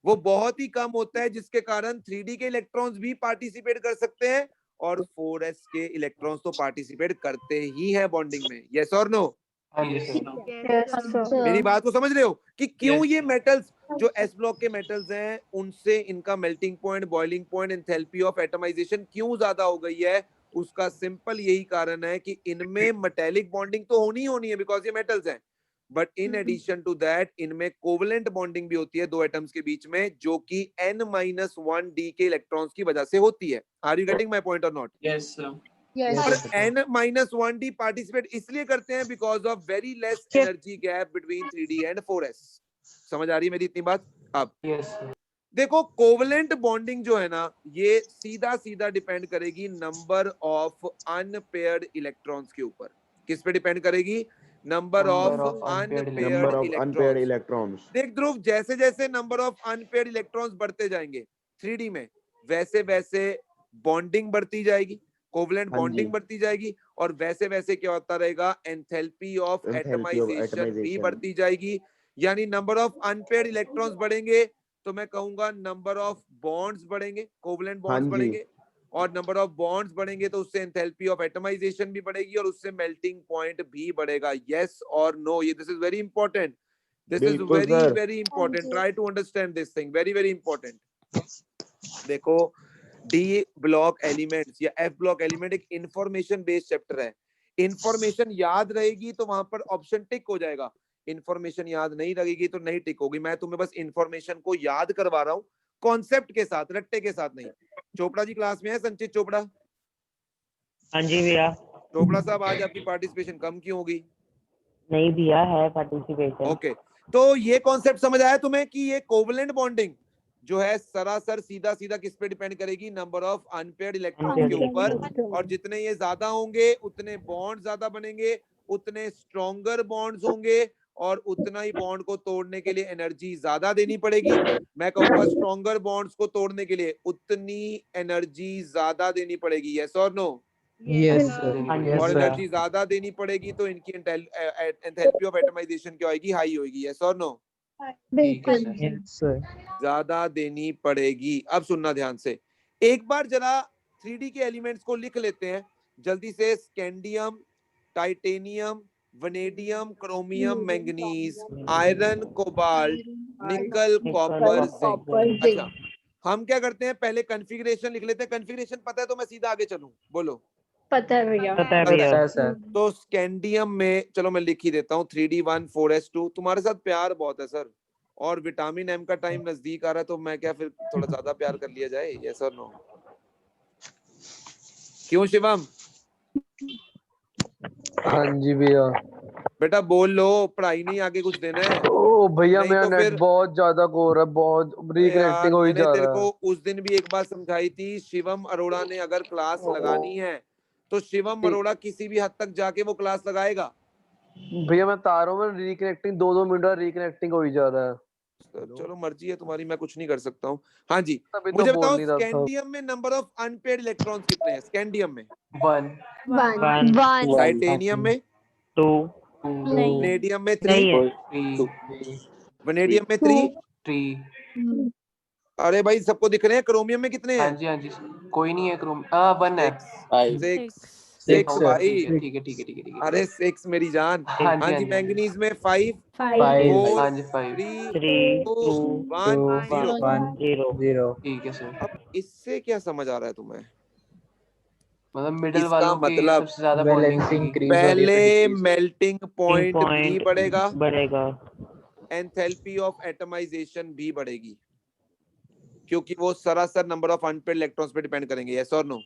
वो बहुत ही कम होता है, जिसके कारण 3d के इलेक्ट्रॉन्स भी पार्टिसिपेट कर सकते हैं और 4s के इलेक्ट्रॉन्स तो पार्टिसिपेट करते ही हैं बॉन्डिंग में, यस और नो? मेरी बात को समझ रहे हो कि क्यों ये मेटल्स जो एस ब्लॉक के मेटल्स हैं उनसे इनका melting point, boiling point, enthalpy of atomization क्यों ज्यादा हो गई है? उसका सिंपल यही कारण है कि इनमें मेटेलिक बॉन्डिंग तो होनी है बिकॉज ये मेटल्स हैं, but in addition to that इनमें कोवेलेंट बॉन्डिंग भी होती है दो एटम्स के बीच में, जो कि n-1d के इलेक्ट्रॉन्स की वजह से होती है। Are you getting my point और नॉट? Yes sir. और n-1d पार्टिसिपेट इसलिए करते हैं because of very less energy gap between 3d and 4s। समझ आ रही है मेरी इतनी बात? अब देखो कोवेलेंट बॉन्डिंग जो है ना ये सीधा सीधा डिपेंड करेगी नंबर ऑफ अनपेयर्ड इलेक्ट्रॉन्स के ऊपर। किस पे डिपेंड करेगी? Number of unpaired electrons. देख ध्रुव, जैसे जैसे नंबर ऑफ अनपेयर्ड इलेक्ट्रॉन्स बढ़ते जाएंगे 3d में, वैसे वैसे बॉन्डिंग बढ़ती जाएगी, कोवेलेंट बॉन्डिंग बढ़ती जाएगी, और वैसे वैसे क्या होता रहेगा? एंथैल्पी ऑफ एटमाइजेशन भी बढ़ती जाएगी। यानी नंबर ऑफ अनपेयर्ड इलेक्ट्रॉन्स बढ़ेंगे तो मैं कहूंगा नंबर ऑफ बॉन्ड्स बढ़ेंगे, कोवेलेंट बॉन्ड्स बढ़ेंगे, और नंबर ऑफ बॉन्ड्स बढ़ेंगे तो उससे एंथैल्पी ऑफ एटमाइजेशन भी बढ़ेगी और उससे मेल्टिंग पॉइंट भी बढ़ेगा। यस और नो? ये this is very important, this is very very important, try to understand this thing, very very important. देखो डी ब्लॉक एलिमेंट्स या एफ ब्लॉक एलिमेंट एक इंफॉर्मेशन बेस्ड चैप्टर है। इंफॉर्मेशन याद रहेगी तो वहां पर ऑप्शन टिक हो जाएगा, इंफॉर्मेशन याद नहीं रहेगी तो नहीं टिक होगी। मैं तुम्हें बस इंफॉर्मेशन को याद करवा रहा हूँ, कॉन्सेप्ट के साथ, रट्टे के साथ नहीं। चोपड़ा जी क्लास में है? संचित चोपड़ा? हाँ जी भैया। चोपड़ा साहब आज आपकी पार्टिसिपेशन कम क्यों होगी? नहीं भैया, है पार्टिसिपेशन। ओके, तो ये कॉन्सेप्ट समझ आया तुम्हें कि ये कोवेलेंट बॉन्डिंग जो है सरासर सीधा सीधा किस पे डिपेंड करेगी? नंबर ऑफ अनपेयर्ड इलेक्ट्रॉन के ऊपर, और जितने ये ज्यादा होंगे उतने बॉन्ड ज्यादा बनेंगे, उतने स्ट्रॉन्गर बॉन्ड्स होंगे, और उतना ही बॉन्ड को तोड़ने के लिए एनर्जी ज्यादा देनी पड़ेगी। मैं कहूंगा स्ट्रॉन्गर बॉन्ड्स को तोड़ने के लिए उतनी एनर्जी ज्यादा देनी पड़ेगी, यस और नो? यस और एनर्जी ज्यादा देनी पड़ेगी तो इनकी एंथैल्पी ऑफ एटमाइजेशन क्या होगी? हाई होगी, यस और नो? ज्यादा देनी पड़ेगी। अब सुनना ध्यान से, एक बार जरा 3d के एलिमेंट्स को लिख लेते हैं जल्दी से। Scandium, titanium, vanadium, chromium, manganese, iron, cobalt, निकल, कॉपर, जिंक। अच्छा, हम क्या करते हैं पहले कॉन्फ़िगरेशन लिख लेते हैं। कॉन्फ़िगरेशन पता है तो मैं सीधा आगे चलूं, बोलो। पता है भैया। पता है भैया सर। तो स्कैंडियम में चलो मैं लिख ही देता हूँ 3d1 4s2। तुम्हारे साथ प्यार बहुत है सर, और विटामिन एम का टाइम नजदीक आ रहा है तो मैं क्या फिर थोड़ा ज्यादा प्यार कर लिया जाए, यस और नो? क्यों शिवम? हाँ जी भैया। बेटा बोल लो, पढ़ाई नहीं आगे कुछ देना है। ओ भैया नहीं मेरा तो नेट फिर बहुत ज्यादा गो रहा है, बहुत रिकनेक्टिंग हो ही मैंने जा तेरे रहा को है। उस दिन भी एक बात समझाई थी, शिवम अरोड़ा ने अगर क्लास लगानी है तो शिवम अरोड़ा किसी भी हद तक जाके वो क्लास लगाएगा। भैया मैं तारों में रिकनेक्टिंग 2-2 मिनट रिकनेक्टिंग हो ही जा रहा है। चलो मर्जी है तुम्हारी, मैं कुछ नहीं कर सकता हूँ। हाँ जी, तभी तो मुझे बोल बताओ नहीं रहा था। स्कैंडियम में नंबर ऑफ अनपेयर्ड इलेक्ट्रॉन्स कितने हैं? स्कैंडियम में 1, टाइटेनियम में 2, वनेडियम में 3, नहीं है 3, वनेडियम में 3, 3, अरे भाई सबको दिख रहे हैं, क्रोमियम में कितने हाँ हैं? जी हाँ जी, कोई नहीं है क्रोम, 1 है। 6 भाई। ठीक है ठीक है ठीक है ठीक है। अरे 6 मेरी जान। हाँ जी हाँ हाँ जी, जी मैंगनीज में 5 5 4 हाँ जी 5 3 3 2 2 1 0। 0 ठीक है सर। अब इससे क्या समझ आ रहा है तुम्हें? मतलब मिडल इसका वालों की मतलब सबसे ज्यादा बॉन्डिंग होगी। पहले मेल्टिंग पॉइंट भी पॉइंट बढ़ेगा, बढ़ेगा, एंथैल्पी ऑफ एटमाइजेशन भी बढ़ेगी, क्योंकि वो सरासर नंबर ऑफ अनपेड इलेक्ट्रॉन्स पे डिपेंड करेंगे। यस और नो?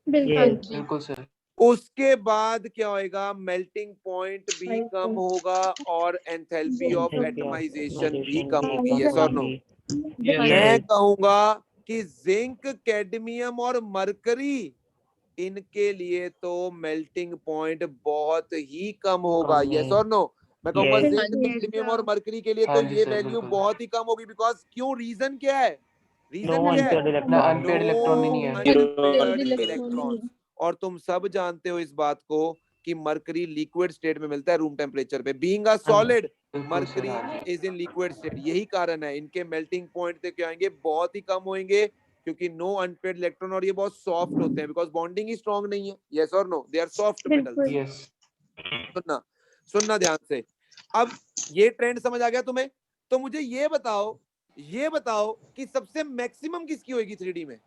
बिल्कुल। बिल्कुल सर। उसके बाद क्या होएगा? मेल्टिंग पॉइंट भी कम होगा और एंथैल्पी ऑफ एटमाइजेशन भी कम होगी। यस और नो? मैं कहूंगा कि जिंक, कैडमियम और मरकरी, इनके लिए तो मेल्टिंग पॉइंट बहुत ही कम होगा। यस और नो? मैं कहूंगा Yes. जिंक, कैडमियम और मरकरी के लिए हाँ तो जी ये सर, वैल्यू बिल्कुल। बहुत ही कम होगी। बिकॉज क्यों? रीजन क्या है? No रीजन क्या है? unpaired ना electron. अनपेड इलेक्ट्रॉन ही नहीं है। Unpaired electrons. और तुम सब जानते हो इस बात को कि मरकरी लिक्विड स्टेट में मिलता है रूम टेम्परेचर पे। बीइंग अ सॉलिड, बिल्कुल सर, मरकरी हाँ जी। Is in liquid state. यही कारण है इनके मेल्टिंग पॉइंट पे क्या आएंगे? बहुत ही कम होंगे, क्योंकि नो अनपेयर्ड इलेक्ट्रॉन, और ये बहुत सॉफ्ट होते हैं बिकॉज बॉन्डिंग ही स्ट्रांग नहीं है। यस और no? They are soft metals. Yes. सुनना सुनना ध्यान से। अब ये ट्रेंड समझ आ गया तुम्हें? तो मुझे ये बताओ कि सबसे मैक्सिमम किसकी होगी 3D में?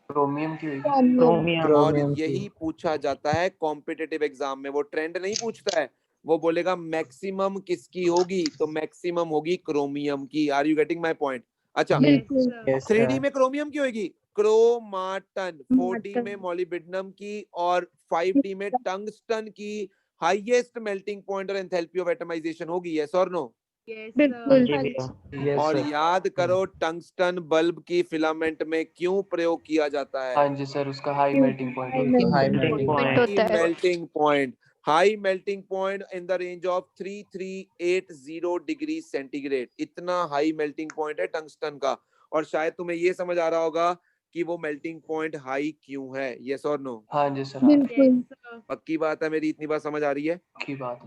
क्रोमियम की होगी। Chromium. और यही पूछा जाता है कॉम्पिटिटिव एग्जाम में। वो ट्रेंड नहीं पूछता है, वो बोलेगा मैक्सिमम किसकी होगी, तो मैक्सिमम होगी क्रोमियम की। Are you getting my point? अच्छा, Yes, 3D sir. में क्रोमियम की होगी क्रोमाटन, 4D में मॉलिब्डेनम की, और 5D में टंगस्टन की हाईएस्ट मेल्टिंग पॉइंट और एंथैल्पी ऑफ एटमाइजेशन होगी। यस और नो? हाँ जी भैया। और याद करो टंगस्टन बल्ब की फिलामेंट में क्यों प्रयोग किया जाता है? हाँ जी सर, उसका हाई मेल्टिंग पॉइंट होता है। Melting point. Melting point, high melting point in the range of 3380 degree centigrade. इतना हाई मेल्टिंग पॉइंट है टंगस्टन का। और शायद तुम्हें ये समझ आ रहा होगा कि वो मेल्टिंग पॉइंट हाई क्यों है। यस और नो? हाँ जी सर, हाँ। पक्की बात है मेरी? इतनी बात समझ आ रही है? की बात।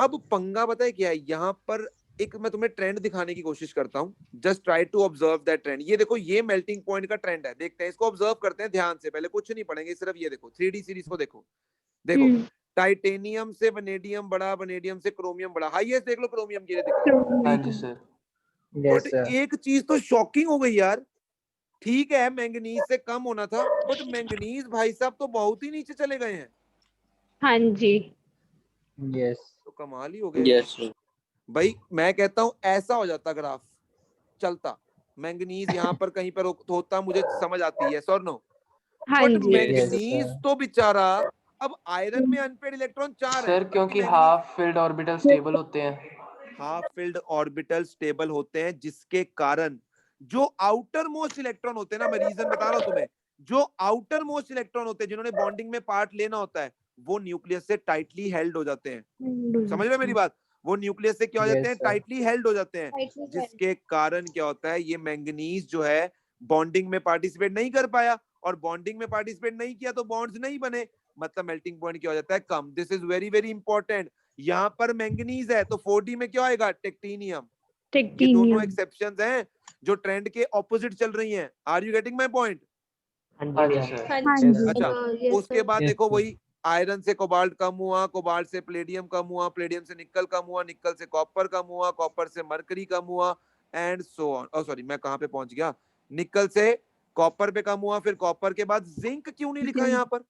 अब पंगा पता है क्या है यहाँ पर? एक मैं तुम्हें ट्रेंड दिखाने की कोशिश करता हूँ। Just try to observe that trend. ये देखो, ये मेल्टिंग पॉइंट का ट्रेंड है। देखते हैं इसको, ऑब्जर्व करते हैं ध्यान से। पहले कुछ नहीं पढ़ेंगे, सिर्फ ये देखो 3D सीरीज को देखो। देखो, टाइटेनियम से वनेडियम बड़ा, वनेडियम से क्रोमियम बड़ा। हाईएस्ट देख लो क्रोमियम की, दिख रहा है। हाँ जी सर। बट एक चीज तो शॉकिंग हो गई यार। ठीक है, मैंगनीज से कम होना था, बट मैंगनीज भाई साहब तो बहुत ही नीचे चले गए हैं। हाँ जी। तो कमाल ही हो गए भाई। मैं कहता हूं ऐसा हो जाता ग्राफ चलता, मैंगनीज यहाँ पर कहीं पर होता, मुझे समझ आती है। Sir no? हाँ बट जी। मैंगनीज तो बेचारा, अब आयरन में अनपेड इलेक्ट्रॉन 4 है सर क्योंकि हाफ फिल्ड ऑर्बिटल स्टेबल होते हैं। हाफ फिल्ड ऑर्बिटल स्टेबल होते हैं, जिसके कारण जो आउटर मोस्ट इलेक्ट्रॉन होते हैं ना, मैं रीजन बता रहा हूं तुम्हें, जो आउटर मोस्ट इलेक्ट्रॉन होते हैं जिन्होंने बॉन्डिंग में पार्ट लेना होता है, वो न्यूक्लियस से टाइटली हेल्ड हो जाते हैं। समझ रहे हो मेरी बात? वो न्यूक्लियस से क्या हो जाते हैं? टाइटली हेल्ड हो जाते हैं, जिसके कारण क्या होता है, ये मैंगनीज जो है बॉन्डिंग में पार्टिसिपेट नहीं कर पाया, और बॉन्डिंग में पार्टिसिपेट नहीं किया तो बॉन्ड्स नहीं बने, मतलब मेल्टिंग पॉइंट क्या हो जाता है? कम। This is very very important. यहाँ पर मैंगनीज है तो 4D में क्या आएगा? टेक्टिनियम। ये दोनों एक्सेप्शंस हैं जो ट्रेंड के ऑपोजिट चल रही हैं। Are you getting my point? हाँ जी सर। अच्छा, उसके बाद देखो वही आयरन से कोबाल्ट कम हुआ, कोबाल्ट से प्लेडियम कम हुआ, प्लेडियम से निकल कम हुआ, निकल से कॉपर कम हुआ, कॉपर से मरकरी कम हुआ, and so on. Oh sorry, मैं कहां पे पहुंच गया? निकल से कॉपर पे कम हुआ, फिर कॉपर के बाद जिंक क्यों नहीं लिखा यहाँ पर?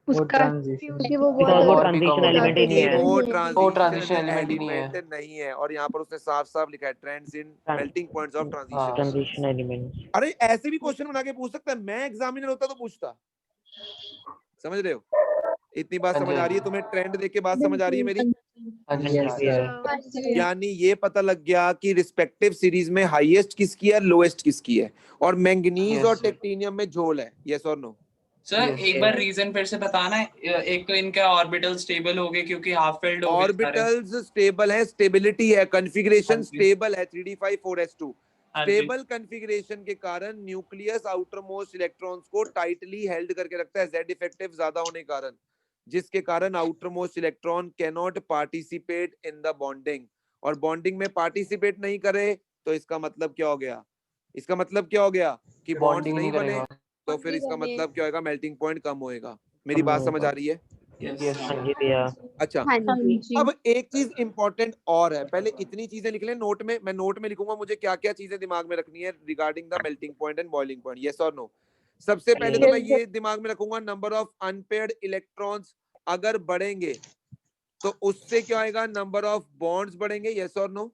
उसका क्योंकि वो Because वो और भी कम transition हो गया। element ही नहीं है। वो ट्रांजिशन ट्रांजिशन एलिमेंट ही नहीं है। एलिमेंट नहीं है, और यहाँ पर उसने साफ साफ लिखा है trends in melting points of transition. Transition element. अरे ऐसे भी क्वेश्चन बना के पूछ सकता है, मैं एग्जामिनर होता तो पूछता। समझ रहे हो? इतनी बात समझ आ रही है तुम्हें? ट्रेंड देख के बात समझ आ रही है मेरी? हाँ जी सर। यानी ये पता लग गया कि रिस्पेक्टिव सीरीज में हाईएस्ट किसकी है, लोएस्ट किसकी है, और मैंगनीज और टेक्टिनियम में झोल है। यस और नो? सर एक बार रीजन फिर से बताना है। एक तो इनका ऑर्बिटल स्टेबल हो गए क्योंकि हाफ फिल्ड हो गए सारे। ऑर्बिटल्स स्टेबल है, स्टेबिलिटी है, कॉन्फ़िगरेशन स्टेबल है 3d5 4s2। स्टेबल कॉन्फ़िगरेशन के कारण न्यूक्लियस आउटर मोस्ट इलेक्ट्रॉन्स को टाइटली हेल्ड करके रखता है, जेड इफेक्टिव ज्यादा होने के कारण, जिसके कारण outer most electron can not participate in the bonding, और बॉन्डिंग में पार्टिसिपेट नहीं करे तो इसका मतलब क्या हो गया, इसका मतलब क्या हो गया कि बॉन्ड्स बॉन्डिंग नहीं नहीं बने, करेगा। तो फिर इसका बने। मतलब क्या होगा, मेल्टिंग पॉइंट कम होएगा। मेरी कम बात समझ होगा। आ रही है? यस हाँ जी भैया। अच्छा, हाँ जी अब एक चीज इंपॉर्टेंट और है, पहले इतनी चीजें लिख लें नोट में, मैं नोट में लिखूंगा मुझे क्या क्या चीजें दिमाग में रखनी है regarding the melting point and boiling point, yes और नो। सबसे पहले तो मैं ये दिमाग में रखूंगा, नंबर ऑफ अनपेयर्ड इलेक्ट्रॉन्स अगर बढ़ेंगे तो उससे क्या आएगा, नंबर ऑफ बॉन्ड्स बढ़ेंगे, यस और नो।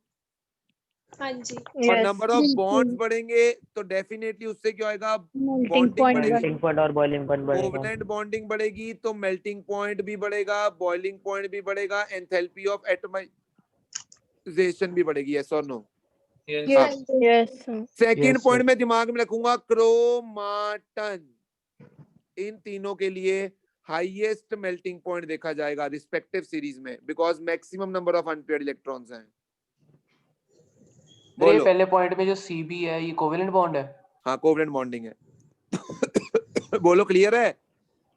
हाँ जी और नंबर ऑफ बॉन्ड्स बढ़ेंगे तो डेफिनेटली उससे क्या आएगा, मेल्टिंग बॉन्डिंग पॉइंट बढ़ेगी। मेल्टिंग पॉइंट और बॉइलिंग पॉइंट बढ़ेगा। कोवेलेंट बॉन्डिंग बढ़ेगी तो मेल्टिंग पॉइंट भी बढ़ेगा, बॉइलिंग पॉइंट भी बढ़ेगा, एंथैल्पी ऑफ एटमाइजेशन भी बढ़ेगी, यस और नो। यस सेकंड पॉइंट में दिमाग में रखूंगा क्रोमाटन, इन तीनों के लिए हाईएस्ट मेल्टिंग पॉइंट देखा जाएगा रिस्पेक्टिव सीरीज में, because maximum number of unpaired electrons हैं। सर ये बोलो। पहले पॉइंट में जो CB है ये कोवेलेंट बॉन्ड है। हाँ कोवेलेंट बॉन्डिंग है। बोलो, क्लियर है?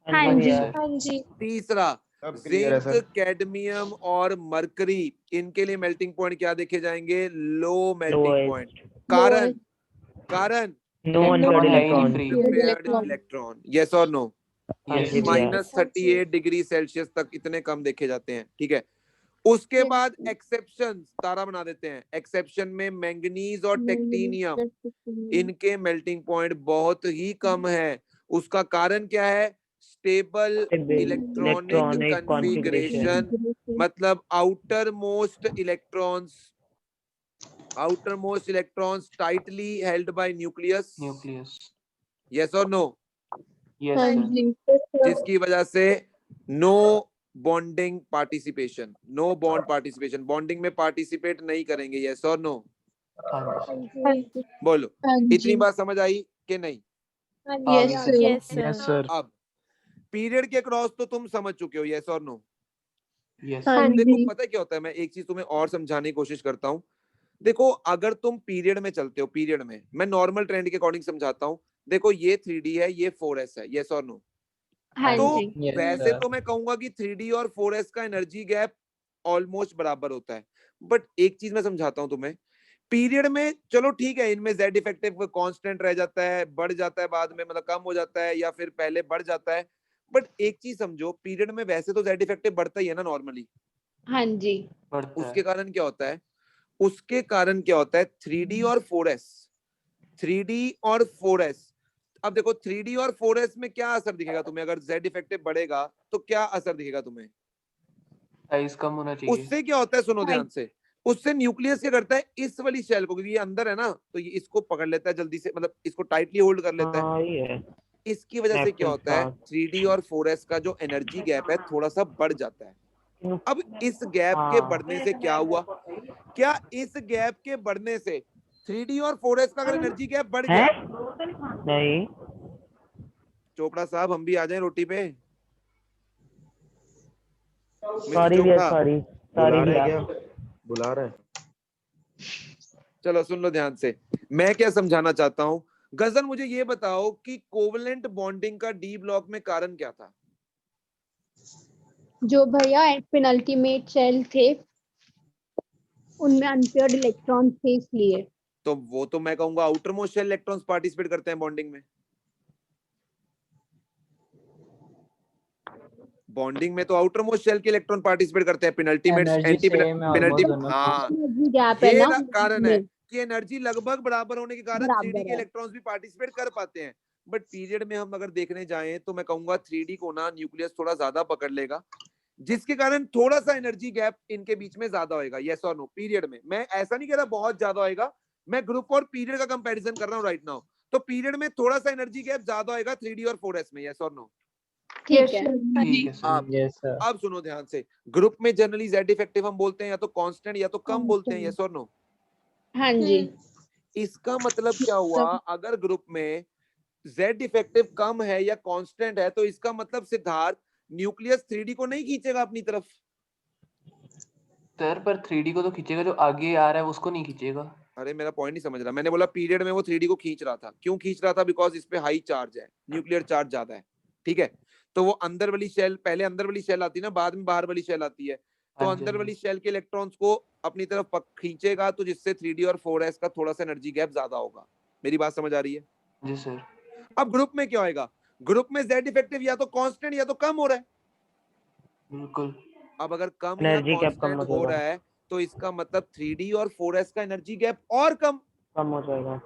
हाँ जी हाँ जी तीसरा, सब क्लियर है जिंक, सर। कैडमियम और मरकरी, इनके लिए मेल्टिंग पॉइंट क्या देखे जाएंगे, लो मेल्टिंग लोएस्ट। पॉइंट। कारण कारण नो अनपेयर्ड है ही नहीं electron. Free. Unpaired electron, yes और नो। हाँ यस जी भैया। -38 डिग्री सेल्सियस तक इतने कम देखे जाते हैं, ठीक है। उसके बाद एक्सेप्शन तारा बना देते हैं, एक्सेप्शन में मैंगनीज और टेक्टिनियम, इनके मेल्टिंग पॉइंट बहुत ही कम है। उसका कारण क्या है, स्टेबल इलेक्ट्रॉनिक इलेक्ट्रॉनिक कॉन्फ़िगरेशन, मतलब outermost electrons tightly held by nucleus, yes or no, yes sir. जिसकी वजह से no bonding participation, no bond participation, bonding में पार्टिसिपेट नहीं करेंगे, यस और नो। बोलो, इतनी बात समझ आई कि नहीं? Yes sir. अब पीरियड के क्रॉस तो तुम समझ चुके हो, यस और नो। यस देखो पता है क्या होता है, मैं एक चीज तुम्हें और समझाने की कोशिश करता हूँ। देखो अगर तुम पीरियड में चलते हो, पीरियड में मैं नॉर्मल ट्रेंड के अकॉर्डिंग समझाता हूँ। देखो ये 3D है, ये 4S है, यस और नो। तो वैसे तो मैं कहूंगा कि 3D और 4S का एनर्जी गैप ऑलमोस्ट बराबर होता है, बट एक चीज मैं समझाता हूँ तुम्हें। पीरियड में चलो ठीक है, इनमें Z इफेक्टिव कांस्टेंट रह जाता है, बढ़ जाता है बाद में, मतलब कम हो जाता है या फिर पहले बढ़ जाता है, बट एक चीज समझो, पीरियड में वैसे तो Z इफेक्टिव बढ़ता ही है ना नॉर्मली। हाँ जी उसके कारण क्या होता है, उसके कारण क्या होता है, 3D और 4S, 3D और 4S। अब देखो 3D और 4S में क्या असर दिखेगा तुम्हें, अगर Z इफेक्टिव बढ़ेगा तो क्या असर दिखेगा तुम्हें, साइज कम होना चाहिए। उससे क्या होता है, सुनो ध्यान से, उससे न्यूक्लियस क्या करता है, इस वाली शेल को, क्योंकि ये अंदर है ना, तो ये इसको पकड़ लेता है जल्दी से, मतलब इसको टाइटली होल्ड कर लेता है। हाँ ये इसकी वजह से क्या नेपच्यून होता है, का। 3D और 4S का जो एनर्जी गैप है थोड़ा सा बढ़ जाता है। अब इस गैप के हाँ बढ़ने से क्या हुआ, क्या इस गैप के बढ़ने से 3D और 4S का अगर एनर्जी गैप बढ़ है गया, नहीं चोपड़ा साहब हम भी आ जाएं रोटी पे, मिस्टर सॉरी भैया चोपड़ा, सॉरी बुला सॉरी रहे भैया। क्या, बुला रहे? चलो सुन लो ध्यान से, मैं क्या समझाना चाहता हूं। गजन मुझे ये बताओ कि कोवेलेंट बॉन्डिंग का डी ब्लॉक में कारण क्या था? जो भैया पेनल्टीमेट शेल थे उनमें अनपेयर्ड इलेक्ट्रॉन थे इसलिए। तो वो तो मैं कहूंगा outer most shell electrons participate करते हैं बॉन्डिंग में। बॉन्डिंग में तो आउटर मोस्ट शेल के इलेक्ट्रॉन पार्टिसिपेट करते हैं, पेनल्टीमेट एंटी पेनल्टी, हाँ गैप है ये ना कारण है कि एनर्जी लगभग बराबर होने के कारण 3D बराबर के है। इलेक्ट्रॉन्स भी पार्टिसिपेट कर पाते हैं। बट पीरियड में हम अगर देखने जाएं तो मैं कहूंगा 3D को ना न्यूक्लियस थोड़ा ज्यादा पकड़ लेगा, जिसके कारण थोड़ा सा एनर्जी गैप इनके बीच में ज्यादा होएगा, यस और नो। पीरियड में मैं ऐसा नहीं कह रहा बहुत ज्यादा होएगा, मैं ग्रुप और पीरियड का कंपैरिजन कर रहा हूं राइट नाउ। तो पीरियड में थोड़ा सा एनर्जी गैप ज्यादा होएगा 3D और 4S में, यस और नो। ठीक है ठीक है सर। अब सुनो ध्यान से, ग्रुप में जनरली Z इफेक्टिव हम बोलते हैं या तो कांस्टेंट या तो कम बोलते हैं, यस और नो। हाँ जी इसका मतलब क्या हुआ, अगर ग्रुप में Z इफेक्टिव कम है या कांस्टेंट है तो इसका मतलब सिद्धार्थ न्यूक्लियस 3D को नहीं खींचेगा अपनी तरफ। सर पर 3D को तो खींचेगा, जो आगे आ रहा है उसको नहीं खींचेगा। अरे मेरा पॉइंट नहीं समझ रहा, मैंने बोला पीरियड में वो 3D को खींच रहा था, क्यों खींच रहा था, बिकॉज इस पे हाई चार्ज है, न्यूक्लियर चार्ज ज्यादा है, ठीक है। तो वो अंदर वाली शेल, पहले अंदर वाली शेल आती है ना, बाद में बाहर वाली शेल आती है, तो हाँ जी, अंदर हाँ वाली शेल के इलेक्ट्रॉन्स को अपनी तरफ खींचेगा तो जिससे 3D और 4s का थोड़ा सा एनर्जी गैप ज्यादा होगा। मेरी बात समझ आ रही है? जी सर। अब ग्रुप में क्या होएगा? ग्रुप में Z इफेक्टिव या तो कांस्टेंट या तो कम हो रहा है। बिल्कुल। अब अगर कम या एनर्जी गैप कम कांस्टेंट हो हो रहा जाएगा, है तो इसका मतलब 3D और 4s का एनर्जी गैप और कम कम हो जाएगा।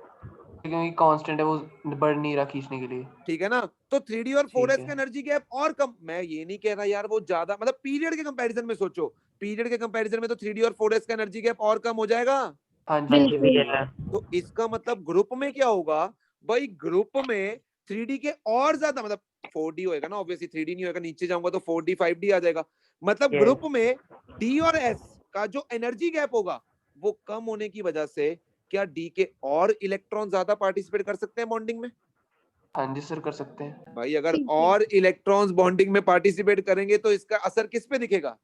क्योंकि कांस्टेंट है, वो बढ़ नहीं रहा खींचने के लिए। ठीक है ना? तो 3D और ठीक 4s है। का एनर्जी गैप और कम। मैं ये नहीं कह रहा यार वो ज्यादा, मतलब पीरियड के कंपैरिजन में सोचो, पीरियड के कंपैरिजन में तो 3D और 4s का एनर्जी गैप और कम हो जाएगा। हाँ हाँ जी जी। भैया। तो इसका मतलब ग्रुप में क्या होगा भाई? ग्रुप में 3D के और ज्यादा, मतलब 4D होएगा ना, ऑब्वियसली 3D नहीं होएगा, नीचे जाऊंगा तो 4D 5D आ जाएगा। मतलब Yes. ग्रुप में D और S का जो एनर्जी गैप होगा वो कम होने की वजह से क्या D के और इलेक्ट्रॉन ज्यादा पार्टिसिपेट कर सकते हैं बॉन्डिंग में? हाँ जी सर, कर सकते हैं। भाई अगर और इलेक्ट्रॉन्स बॉन्डिंग में पार्टिसिपेट करेंगे तो इसका असर किस पे दिखेगा?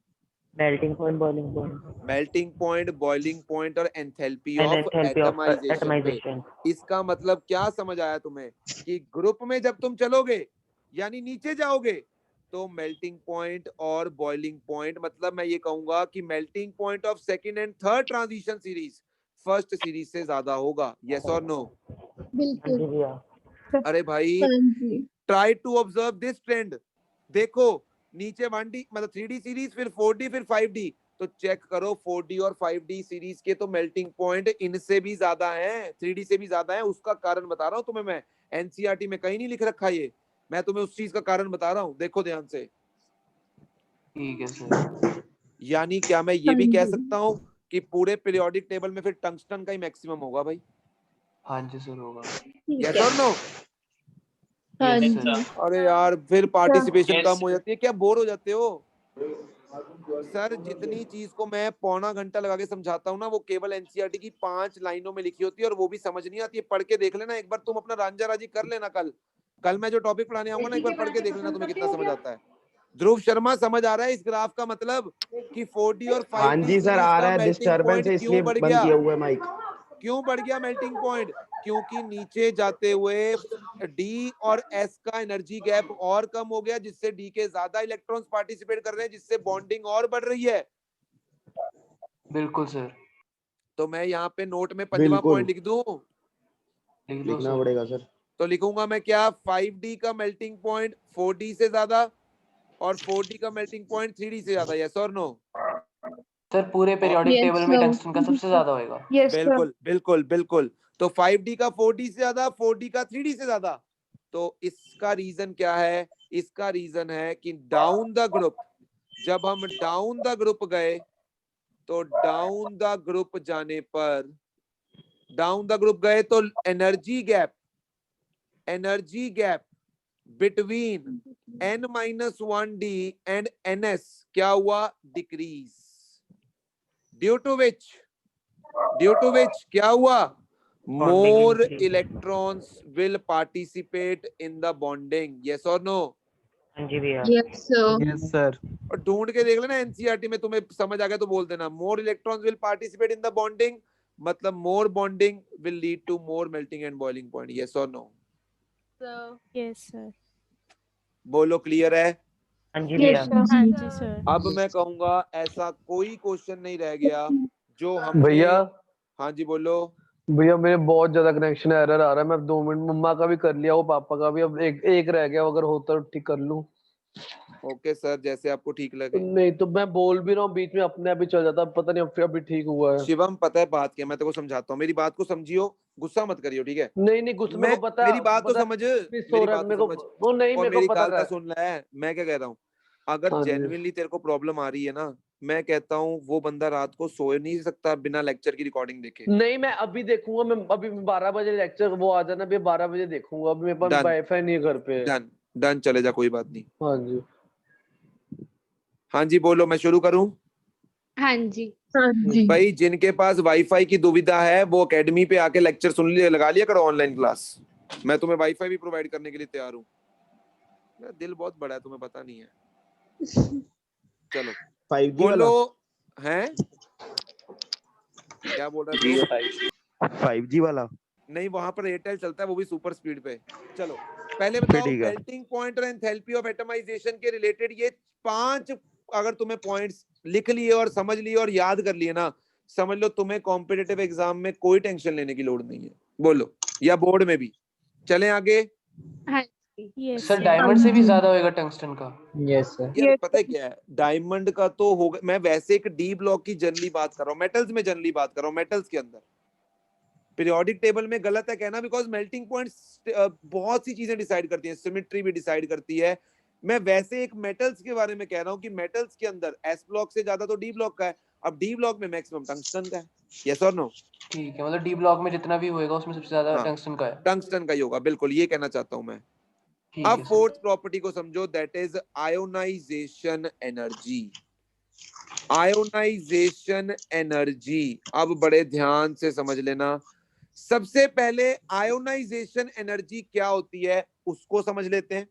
Melting point, boiling point, melting point, boiling point और enthalpy and of enthalpy of atomization पे। एटमाइजेशन। इसका मतलब क्या समझ आया तुम्हें? कि ग्रुप में जब तुम चलोगे यानी नीचे जाओगे तो मेल्टिंग पॉइंट और बॉइलिंग पॉइंट, मतलब मैं ये कहूंगा कि melting point of second and third transition series first series से ज्यादा होगा। यस और नो? हाँ जी भैया। अरे भाई try to observe this trend. देखो नीचे 1D मतलब 3D सीरीज, फिर 4D, फिर 5D, तो चेक करो 4D और 5D सीरीज के तो मेल्टिंग पॉइंट इनसे भी ज्यादा हैं, 3D से भी ज्यादा हैं। उसका कारण बता रहा हूं तुम्हें मैं, एनसीईआरटी में कहीं नहीं लिख रखा ये, मैं तुम्हें उस चीज का कारण बता रहा हूं, देखो ध्यान से। ठीक है सर। यानी क्या मैं ये भी कह सकता हूँ कि पूरे पीरियोडिक टेबल में फिर टंगस्टन का ही मैक्सिमम होगा भाई? हाँ जी सर, होगा। यस और नो? हाँ Yes, जी। sir। अरे यार फिर पार्टिसिपेशन Yes, कम हो जाती है, क्या बोर हो जाते हो? सर जितनी चीज को मैं पौना घंटा लगा के समझाता हूँ ना, वो केवल एनसीईआरटी की 5 लाइनों में लिखी होती है, और वो भी समझ नहीं आती है। पढ़ के देख लेना एक बार, तुम अपना रांझा राजी कर लेना। कल मैं जो टॉपिक पढ़ाने आऊंगा ना, एक बार पढ़ के देख लेना तुम्हें कितना समझ आता है। ध्रुव शर्मा, समझ आ रहा है इस ग्राफ का मतलब कि 4D और 5D हाँ जी सर, आ रहा है। डिस्टरबेंस है इसलिए बढ़ बंद गया? किया हुआ है माइक। क्यों बढ़ गया मेल्टिंग पॉइंट? क्योंकि नीचे जाते हुए D और S का एनर्जी गैप और कम हो गया, जिससे D के ज्यादा इलेक्ट्रॉन्स पार्टिसिपेट कर रहे हैं, जिससे बॉन्डिंग और बढ़ रही है। बिल्कुल सर। तो मैं यहाँ पे नोट में 5वां पॉइंट लिख दूं? लिखना पड़ेगा सर। तो लिखूंगा मैं क्या? 5D का मेल्टिंग पॉइंट 4D से ज्यादा और 4D का मेल्टिंग पॉइंट 3D से ज्यादा। यस और नो? सर पूरे पीरियोडिक टेबल में टंगस्टन का सबसे ज्यादा होएगा। बिल्कुल बिल्कुल बिल्कुल। तो 5D का 4D से ज्यादा, 4D का 3D से ज्यादा। तो इसका रीजन क्या है? इसका रीजन है कि डाउन द ग्रुप, जब हम डाउन द ग्रुप गए तो डाउन द ग्रुप जाने पर, डाउन द ग्रुप गए तो energy gap between n-1D and ns क्या हुआ? डिक्रीज। ड्यू टू विच क्या हुआ? मोर electrons will participate in the bonding. Yes और नो? हाँ जी भैया। Yes sir. और ढूंढ के देख लेना एनसीईआरटी में, तुम्हें समझ आ गया तो बोल देना। More electrons will participate in the bonding, मतलब more bonding will lead to more melting and boiling point. Yes और नो? Yes sir. बोलो, क्लियर है? हाँ जी भैया। हाँ जी सर। अब मैं कहूंगा ऐसा कोई क्वेश्चन नहीं रह गया जो हमने। भैया। हाँ जी बोलो। भैया मेरे बहुत ज्यादा कनेक्शन एरर आ रहा है। मैं 2 मिनट मम्मा का भी कर लिया, वो पापा का भी, अब एक रह गया, अगर होता तो ठीक कर लूं। ओके सर, जैसे आपको ठीक लगे। नहीं तो मैं बोल भी रहा हूँ, बीच में अपने आप ही चल जाता, पता नहीं अभी ठीक हुआ है। शिवम पता है बात क्या, मैं तेरे को समझाता हूँ, मेरी बात को समझियो, गुस्सा मत करियो, ठीक है? नहीं गुस्सा मेरे को पता, मेरी बात तो समझ, मेरी बात तो समझ, वो नहीं, और मेरे को मेरी पता गाल तो सुन ले। मैं क्या कह रहा हूँ, अगर जेन्युइनली तेरे को प्रॉब्लम आ रही है ना, मैं कहता हूँ वो बंदा रात को सो नहीं सकता बिना लेक्चर की रिकॉर्डिंग देखे। नहीं मैं अभी देखूंगा, मैं अभी 12 बजे लेक्चर वो आ जाना, अभी 12 बजे देखूंगा। अभी मेरे पास वाईफाई नहीं है घर पे। डन, चले जा, कोई बात नहीं। हाँ जी। हाँ जी बोलो, मैं शुरू करूं? हाँ जी। भाई जिनके पास वाईफाई की दुविधा है वो एकेडमी पे आके लेक्चर सुन लिया, लगा लिया करो ऑनलाइन क्लास। मैं तुम्हें वाईफाई भी प्रोवाइड करने के लिए तैयार हूँ। मेरा दिल बहुत बड़ा है, तुम्हें पता नहीं है। चलो 5G बोलो वाला? हैं? क्या बोल रहा है? 5G वाला नहीं, वहां पर एयरटेल चलता है, वो भी सुपर स्पीड पे। चलो पहले बताओ, मेल्टिंग पॉइंट और एंथैल्पी ऑफ एटमाइजेशन के रिलेटेड ये 5 अगर तुम्हें पॉइंट्स लिख लिए और समझ लिए और याद कर लिए ना, समझ लो तुम्हें कॉम्पिटिटिव एग्जाम में कोई टेंशन लेने की लोड़ नहीं है, बोलो, या बोर्ड में भी। चलें आगे। सर डायमंड से भी ज्यादा होएगा टंगस्टन का? Yes sir. यार पता है क्या है, डायमंड का तो होगा, मैं वैसे एक डी ब्लॉक की जनरली बात कर रहा हूँ, मेटल्स में जनरली बात कर रहा हूँ, मेटल्स के अंदर। पीरियोडिक टेबल में गलत है कहना, बिकॉज मेल्टिंग पॉइंट्स बहुत सी चीजें डिसाइड करती हैं, सिमेट्री भी डिसाइड करती है। मैं वैसे एक मेटल्स के बारे में कह रहा हूँ कि मेटल्स के अंदर एस ब्लॉक से ज्यादा तो डी ब्लॉक का है, अब डी ब्लॉक में मैक्सिमम टंगस्टन का है। यस और नो? ठीक है, मतलब डी ब्लॉक में जितना भी होएगा उसमें सबसे ज्यादा टंगस्टन का है। टंगस्टन का ही होगा, बिल्कुल, ये कहना चाहता हूं मैं। ठीक अब है सर। फोर्थ प्रॉपर्टी को समझो, that is ionization energy. Ionization energy, अब बड़े ध्यान से समझ लेना। सबसे पहले आयोनाइजेशन एनर्जी क्या होती है उसको समझ लेते हैं,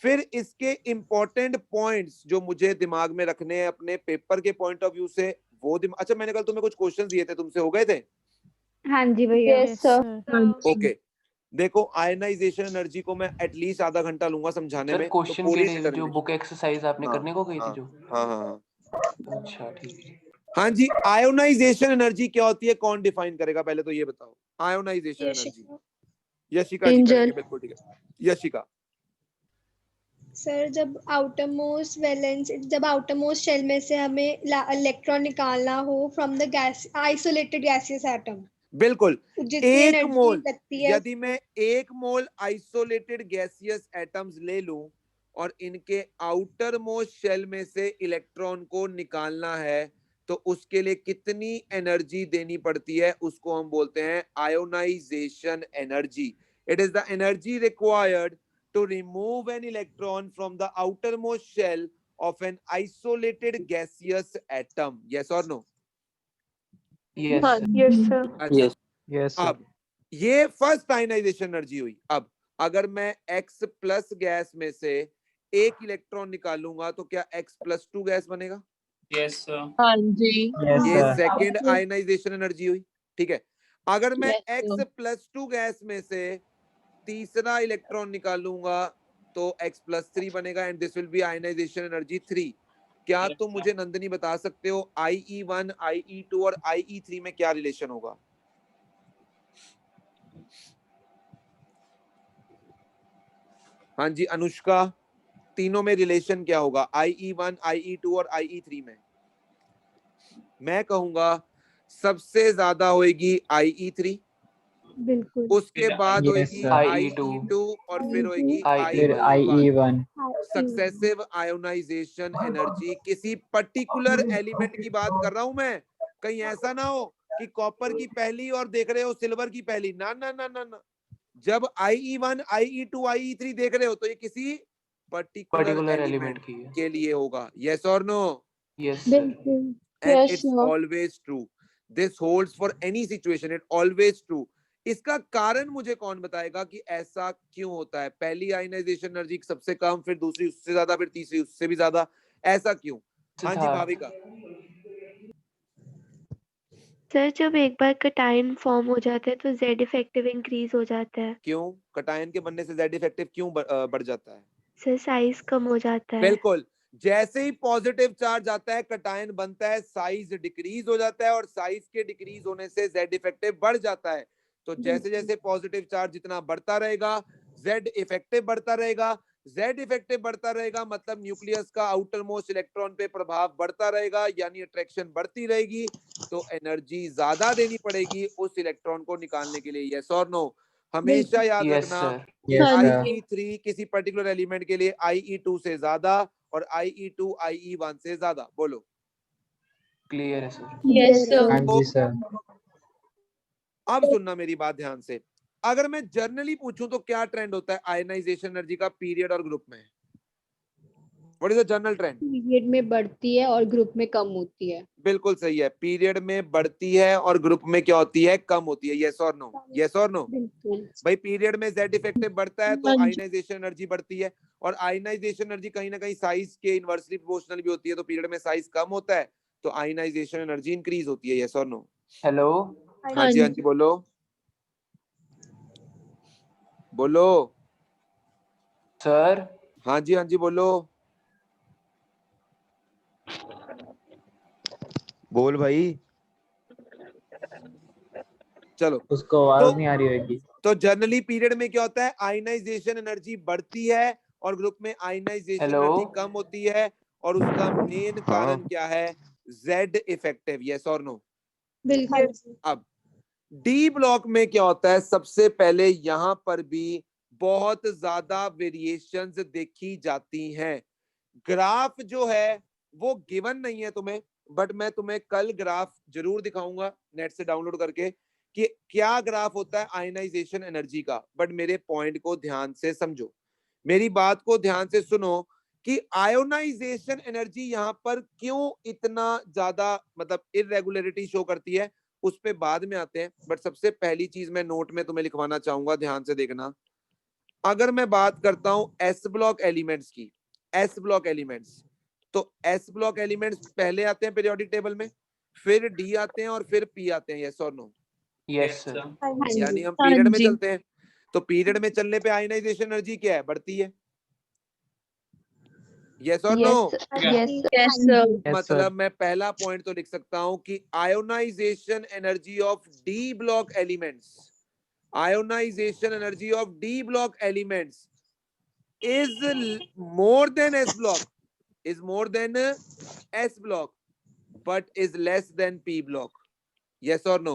फिर इसके इंपॉर्टेंट पॉइंट्स जो मुझे दिमाग में रखने हैं अपने पेपर के पॉइंट ऑफ व्यू से, वो अच्छा मैंने कल तुम्हें कुछ क्वेश्चंस दिए थे, तुमसे हो गए थे? हाँ जी भैया। Yes, sir. ओके, देखो आयनाइजेशन एनर्जी को मैं एटलीस्ट आधा घंटा लूंगा समझाने सर में, तो क्वेश्चन पूरी के लिए जो determination- बुक एक्सरसाइज आपने हाँ, करने को गई थी हाँ, जो? हाँ हाँ अच्छा ठीक है। हाँ जी। आयोनाइजेशन एनर्जी क्या होती है, कौन डिफाइन करेगा पहले तो ये बताओ, आयोनाइजेशन एनर्जी? यशिका जी एंजल। करेंगे, बिल्कुल ठीक है, यशिका। सर जब आउटरमोस्ट शेल में से हमें इलेक्ट्रॉन निकालना हो from the gas isolated gaseous atom, बिल्कुल, जितनी एक एनर्जी मोल, लगती है यदि मैं एक मोल आइसोलेटेड गैसियस एटम्स ले लूं और इनके आउटर मोस्ट शेल में से इलेक्ट्रॉन को निकालना है, तो उसके लिए कितनी एनर्जी देनी पड़ती है, उसको हम बोलते हैं ionization energy. It is the energy required to remove an electron from the outermost shell of an isolated gaseous atom. Yes or no? Yes sir. Yes, sir. अच्छा, यस सर। अब ये फर्स्ट आयनाइजेशन एनर्जी हुई। अब अगर मैं X plus gas में से एक इलेक्ट्रॉन निकालूंगा तो क्या X+2 गैस बनेगा? Yes sir. हाँ जी। यस ये सर। सेकेंड आयनाइजेशन एनर्जी हुई, ठीक है। अगर मैं Yes, sir. X+2 गैस में से तीसरा इलेक्ट्रॉन निकालूंगा तो X+3 बनेगा, and this will be ionization energy 3। क्या तुम मुझे नंदिनी बता सकते हो IE1, IE2 और IE3 में क्या रिलेशन होगा? हाँ जी अनुष्का, तीनों में रिलेशन क्या होगा, IE1, IE2 और IE3 में? मैं कहूंगा सबसे ज्यादा होगी IE3, बिल्कुल। उसके बाद Yes, होगी sir. IE2 और फिर होगी फिर IE1। IE1। Successive ionization energy, किसी पर्टिकुलर एलिमेंट की बात कर रहा हूं मैं, कहीं ऐसा ना हो कि कॉपर की पहली और देख रहे हो सिल्वर की पहली, ना ना ना ना ना। जब IE1, IE2, IE3 देख रहे हो तो ये किसी पर्टिकुलर एलिमेंट की है। के लिए होगा। यस और no? Yes sir. and Yes, it's sir. always true, this holds for any situation, it always true। इसका कारण मुझे कौन बताएगा कि ऐसा क्यों होता है? पहली आयनाइजेशन एनर्जी सबसे कम, फिर दूसरी उससे ज्यादा, फिर तीसरी उससे भी ज्यादा, ऐसा क्यों? हाँ जी भाविका। सर जब एक बार कटायन फॉर्म हो जाता है तो जेड इफेक्टिव इंक्रीज हो जाता है। क्यों कटायन के बनने से जेड इफेक्टिव क्यों बढ़ जाता है? सर साइज कम हो जाता है। बिल्कुल, जैसे ही पॉजिटिव चार्ज आता है कटायन बनता है, साइज डिक्रीज हो जाता है, और साइज के डिक्रीज होने से जेड इफेक्टिव बढ़ जाता है। तो जैसे जैसे पॉजिटिव चार्ज जितना बढ़ता रहेगा जेड इफेक्टिव बढ़ता रहेगा, जेड इफेक्टिव बढ़ता रहेगा मतलब न्यूक्लियस का आउटर मोस्ट इलेक्ट्रॉन पे प्रभाव बढ़ता रहेगा, यानी अट्रैक्शन बढ़ती रहेगी, तो एनर्जी ज्यादा देनी पड़ेगी उस इलेक्ट्रॉन को निकालने के लिए। यस और नो? हमेशा याद रखना कि IE3 किसी पर्टिकुलर एलिमेंट के लिए IE2 से ज्यादा और IE2 IE1 से ज्यादा। बोलो क्लियर है सर? Yes, sir. हाँ जी सर। अब सुनना मेरी बात ध्यान से, अगर मैं जर्नली पूछूं तो क्या ट्रेंड होता है आयनाइजेशन एनर्जी का पीरियड और ग्रुप में? What is the general trend? Period में बढ़ती है और ग्रुप में कम होती है। बिल्कुल सही है, पीरियड में बढ़ती है और ग्रुप में क्या होती है? कम होती है। यस और नो? यस और नो? भाई पीरियड में जेड इफेक्टिव बढ़ता है तो आयनाइजेशन एनर्जी बढ़ती है, और आयनाइजेशन एनर्जी कहीं ना कहीं साइज के इनवर्सली प्रोपोर्शनल भी होती है, तो पीरियड में साइज कम होता है तो आयनाइजेशन एनर्जी इंक्रीज होती है। यस और नो? हेलो हाँ जी, हाँ जी बोलो बोलो सर। हाँ जी, हाँ जी बोलो। बोल भाई। चलो उसको आवाज नहीं आ रही होगी। तो जनरली पीरियड में क्या होता है, आयनाइजेशन एनर्जी बढ़ती है और ग्रुप में आयनाइजेशन हेलो एनर्जी कम होती है, और उसका मेन कारण क्या है, जेड इफेक्टिव, यस और नो। बिल्कुल। अब डी ब्लॉक में क्या होता है, सबसे पहले यहां पर भी बहुत ज्यादा वेरिएशंस देखी जाती हैं। ग्राफ जो है वो गिवन नहीं है तुम्हें, बट मैं तुम्हें कल ग्राफ जरूर दिखाऊंगा नेट से डाउनलोड करके कि क्या ग्राफ होता है आयनाइजेशन एनर्जी का। बट मेरे पॉइंट को ध्यान से समझो, मेरी बात को ध्यान से सुनो कि आयोनाइजेशन एनर्जी यहां पर क्यों इतना ज्यादा मतलब इरेगुलरिटी शो करती है, उस पे बाद में आते हैं। बट सबसे पहली चीज मैं नोट में तुम्हें लिखवाना चाहूंगा, ध्यान से देखना। अगर मैं बात करता हूं एस ब्लॉक एलिमेंट्स की, एस ब्लॉक एलिमेंट्स, तो एस ब्लॉक एलिमेंट्स पहले आते हैं पीरियोडिक टेबल में, फिर डी आते हैं और फिर पी आते हैं, यस और नो। Yes sir. यानी हम पीरियड में चलते हैं, तो पीरियड में चलने पे आयनाइजेशन एनर्जी क्या है, बढ़ती है, यस और नो। मतलब मैं पहला पॉइंट तो लिख सकता हूं कि ionization energy of D block elements, ionization energy of D block elements is more than S block, is more than S block, but is less than P block. Yes or no?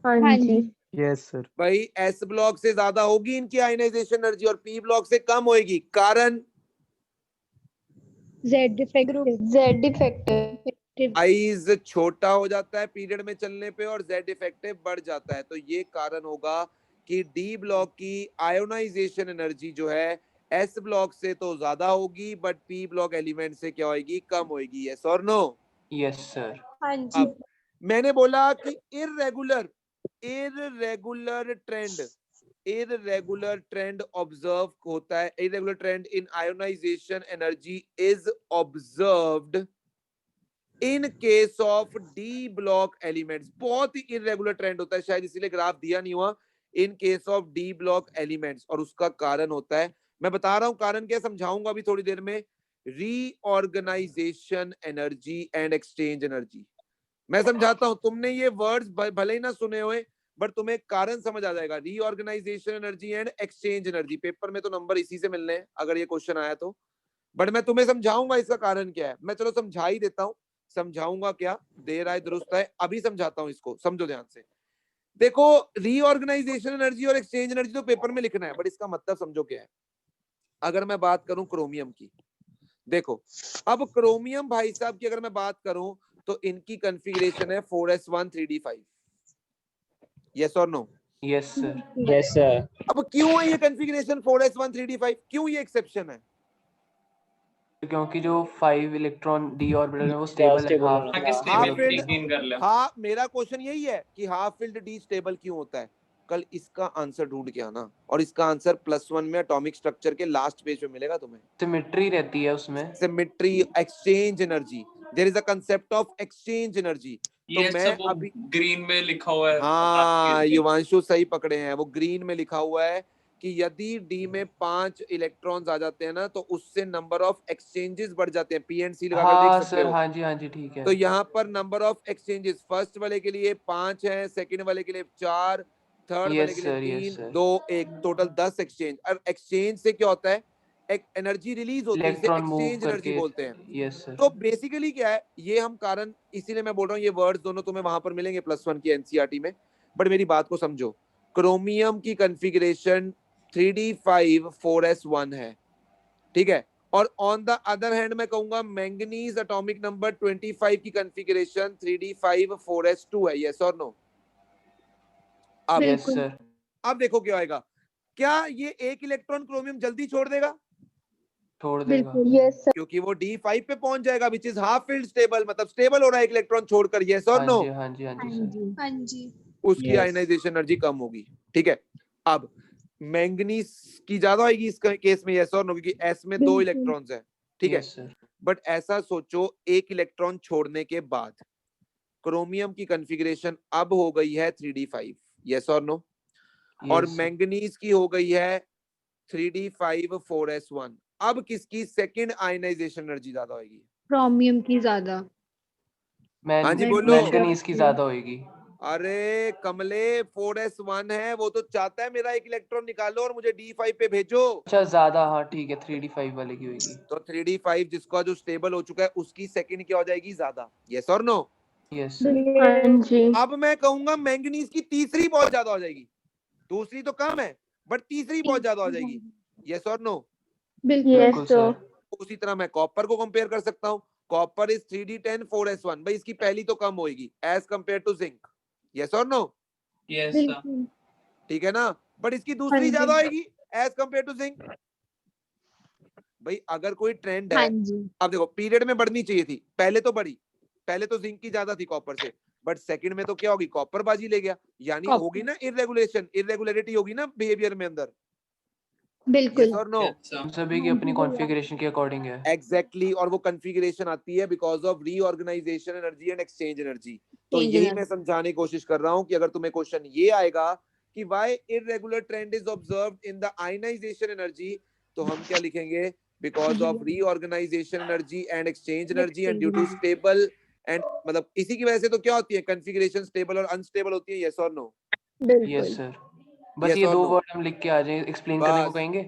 हाँ जी। Yes sir. भाई S block से ज्यादा होगी इनकी ionization energy और P block से कम होगी, कारण जेड इफेक्टिव साइज छोटा हो जाता है पीरियड में चलने पे और Z इफेक्टिव बढ़ जाता है। तो ये कारण होगा कि डी ब्लॉक की आयोनाइजेशन एनर्जी जो है एस ब्लॉक से तो ज्यादा होगी, बट पी ब्लॉक एलिमेंट से क्या होगी, कम होगी, यस और नो। Yes sir. हाँ जी। अब मैंने बोला कि इररेगुलर ट्रेंड ऑब्जर्व होता है, irregular trend in ionization energy is observed in case of D block elements. बहुत ही इररेगुलर ट्रेंड होता है, शायद इसीलिए ग्राफ दिया नहीं हुआ, इन case of D block elements. और उसका कारण होता है, मैं बता रहा हूं कारण क्या, समझाऊंगा अभी थोड़ी देर में, reorganization energy and exchange energy. मैं समझाता हूं, तुमने ये वर्ड्स भले ही ना सुने हुए, बट तुम्हें कारण समझ आ जाएगा, reorganization energy and exchange energy. Paper में तो नंबर इसी से मिलने हैं अगर ये क्वेश्चन आया तो, बट मैं तुम्हें समझाऊंगा इसका कारण क्या है। मैं चलो समझा ही देता हूं, समझाऊंगा क्या, देर आए दुरुस्त है, अभी समझाता हूं, इसको समझो ध्यान से। देखो रीऑर्गेनाइजेशन एनर्जी और एक्सचेंज एनर्जी तो पेपर में लिखना है, बट इसका मतलब समझो क्या है। अगर मैं बात करूं क्रोमियम की, देखो अब क्रोमियम भाई साहब की अगर मैं बात करूं तो इनकी कॉन्फ़िगरेशन है 4s1 3d5, यस और no. Yes sir. Yes sir. अब क्यों है ये कॉन्फ़िगरेशन 4s1 3d5, क्यों ये एक्सेप्शन है? क्योंकि जो 5 इलेक्ट्रॉन डी ऑर्बिटल में वो स्टेबल है, हाफ फिल्ड। हाँ मेरा क्वेश्चन यही है कि हाफ फिल्ड डी स्टेबल क्यों होता है। कल इसका आंसर ढूंढ के आना, और इसका आंसर +1 में एटॉमिक स्ट्रक्चर के लास्ट पेज पे मिलेगा तुम्हें। सिमेट्री रहती है उसमें, symmetry, exchange energy, there is a concept of exchange energy. तो ये मैं सब अभी ग्रीन में लिखा हुआ है। हाँ युवांशु सही पकड़े हैं, वो ग्रीन में लिखा हुआ है कि यदि डी में 5 इलेक्ट्रॉन्स आ जाते हैं ना, तो उससे नंबर ऑफ एक्सचेंजेस बढ़ जाते हैं। पीएनसी लगा कर देख सकते सर, हो। हाँ जी ठीक है। तो यहाँ पर नंबर ऑफ एक्सचेंजेस फर्स्ट वाले के लिए 5 है, सेकंड वाले के लिए 4, थर्ड वाले के लिए 3, 2, 1, टोटल 10 एक्सचेंज। और एक्सचेंज से क्या होता है, एक एनर्जी रिलीज होती है, इसे इलेक्ट्रॉन मूव एक्सचेंज एनर्जी करके, बोलते हैं। Yes sir. तो बेसिकली क्या है, ये हम कारण, इसीलिए मैं बोल रहा हूँ ये वर्ड्स दोनों तुम्हें वहां पर मिलेंगे +1 की एनसीईआरटी में। बट मेरी बात को समझो, क्रोमियम की कॉन्फ़िगरेशन 3d5 4s1 है, ठीक है। और ऑन द अदर हैंड मैं कहूंगा मैंगनीज एटॉमिक नंबर 25 की कॉन्फ़िगरेशन 3d5 4s2 है, यस और नो। अब यस सर। अब देखो क्या आएगा, क्या ये एक इलेक्ट्रॉन क्रोमियम जल्दी छोड़ देगा? छोड़ देगा, यस क्योंकि वो D5 पे पहुंच जाएगा, which is half field stable, मतलब स्टेबल हो रहा है एक इलेक्ट्रॉन छोड़कर, यस और नो। हाँ जी सर। हाँ जी। उसकी आयनाइजेशन एनर्जी कम होगी, ठीक है। अब मैंगनीज की ज्यादा होगी इस केस में, यस और नो, क्योंकि S में 2 इलेक्ट्रॉन्स है, ठीक है। बट ऐसा सोचो, एक इलेक्ट्रॉन छोड़ने के बाद क्रोमियम की कॉन्फ़िगरेशन अब हो गई है 3d5, यस और नो। और मैंगनीज की हो गई है 3d5 4s1। अब किसकी सेकंड आयनाइजेशन एनर्जी ज्यादा होगी? क्रोमियम की ज्यादा। हाँ जी बोलो। मैंगनीज की ज्यादा होगी। अरे कमले 4s1 है, वो तो चाहता है मेरा एक इलेक्ट्रॉन निकालो और मुझे D5 पे भेजो। अच्छा ज्यादा, हाँ ठीक है 3d5 वाले की होगी। तो 3d5 जिसका जो स्टेबल हो चुका है उसकी सेकंड क्या हो जाएगी ज्यादा, यस और नो? यस हाँ जी। अब मैं कहूंगा मैंगनीज की तीसरी बहुत ज्यादा हो जाएगी, दूसरी तो कम है बट तीसरी बहुत ज्यादा हो जाएगी, यस और नो? Yes sir. उसी तरह मैं कॉपर को कंपेयर कर सकता हूँ, कॉपर इज 3d10 4s1, भाई इसकी पहली तो कम होगी as compare to zinc, yes और नो? Yes sir. ठीक है ना, बट इसकी दूसरी ज्यादा होगी एज कंपेयर टू जिंक। भाई अगर कोई ट्रेंड है, अब देखो पीरियड में बढ़नी चाहिए थी, पहले तो बढ़ी, पहले तो जिंक की ज्यादा थी कॉपर से, बट सेकंड में तो क्या होगी, कॉपर बाजी ले गया, यानी होगी ना इरेगुलरिटी होगी ना बिहेवियर में अंदर, बिल्कुल yes or no? सभी की अपनी कॉन्फ़िगरेशन के अकॉर्डिंग है। एग्जैक्टली और वो कॉन्फ़िगरेशन आती है because of reorganization energy and exchange energy. तो यही मैं समझाने की कोशिश कर रहा हूँ कि अगर तुम्हें क्वेश्चन ये आएगा कि why irregular trend is observed in the ionization energy, तो हम क्या लिखेंगे, because of reorganization energy and exchange energy and due to stable and, मतलब इसी की वजह से तो क्या होती है कॉन्फ़िगरेशन स्टेबल और अनस्टेबल होती है, यस और नो? Yes sir. बस ये दो वर्ड हम लिख के आ जाए, एक्सप्लेन करने को कहेंगे,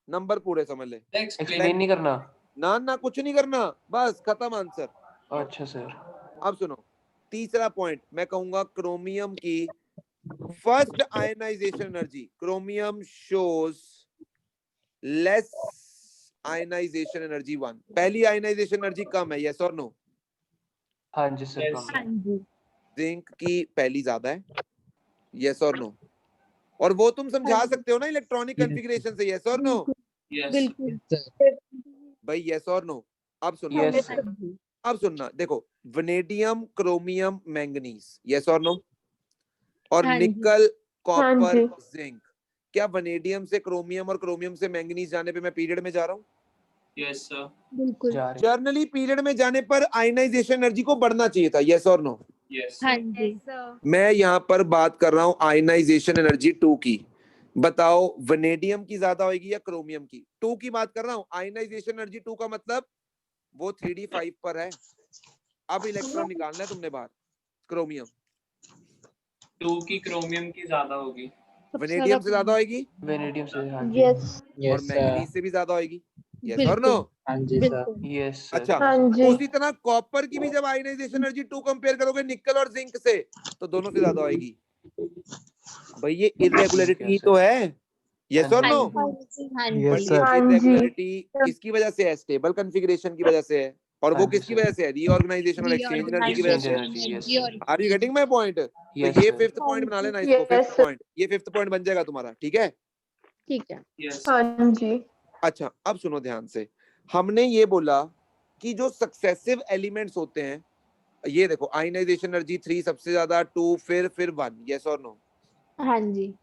नंबर पूरे समझ ले, एक्सप्लेन नहीं करना ना कुछ नहीं करना, बस खत्म आंसर। अच्छा सर। अब सुनो तीसरा पॉइंट, मैं कहूंगा क्रोमियम की first ionization energy, chromium shows less ionization energy 1, पहली आयनाइजेशन एनर्जी कम है, यस और नो? हाँ जी सर कम है। जिंक की पहली ज्यादा है, यस और नो? और वो तुम समझा सकते हो ना इलेक्ट्रॉनिक कॉन्फ़िगरेशन से, यस और नो? यस भाई यस और नो? अब सुनना, यस अब सुनना, देखो वनेडियम क्रोमियम मैंगनीज, यस और नो? और निकल कॉपर जिंक, क्या वनेडियम से क्रोमियम और क्रोमियम से मैंगनीज जाने पे मैं पीरियड में जा रहा हूँ? Yes sir. बिल्कुल जर्नली पीरियड में जाने पर आयनाइजेशन एनर्जी को बढ़ना चाहिए था, यस और नो? यस हाँ जी मैं यहाँ पर बात कर रहा हूँ आयनाइजेशन एनर्जी 2 की, बताओ वनेडियम की ज्यादा होगी या क्रोमियम की? 2 की बात कर रहा हूँ, आयनाइजेशन एनर्जी 2 का मतलब वो 3d5 पर है, अब इलेक्ट्रॉन निकालना है तुमने बाहर, क्रोमियम 2 की क्रोमियम की ज्यादा होगी, वनेडियम से ज्यादा होगी, वेनेडियम से हाँ जी। यस और मैंगनीज से भी ज्यादा होगी, यस और नो? हाँ जी सर। Yes sir. अच्छा हाँ जी। उसी तरह कॉपर की भी जब आयनाइजेशन एनर्जी 2 कंपेयर करोगे निकल और जिंक से, तो दोनों से ज्यादा होगी। भाई ये इरेगुलरिटी तो है, यस और नो? बट ये इरेगुलरिटी किसकी वजह से है, स्टेबल कॉन्फ़िगरेशन की वजह से है, और वो किसकी वजह से है, रीऑर्गेनाइजेशन और एक्सचेंज एनर्जी की वजह से है। Are you getting my point? तो ये फिफ्थ पॉइंट बना लेना इसको, फिफ्थ पॉइंट, ये फिफ्थ पॉइंट बन जाएगा तुम्हारा, ठीक है? ठीक है यस हाँ जी। अच्छा अब सुनो ध्यान से, हमने ये बोला कि जो सक्सेसिव एलिमेंट्स होते हैं, ये देखो आयनाइजेशन एनर्जी 3 सबसे ज्यादा, 2 फिर 1, यस और नो? हाँ जी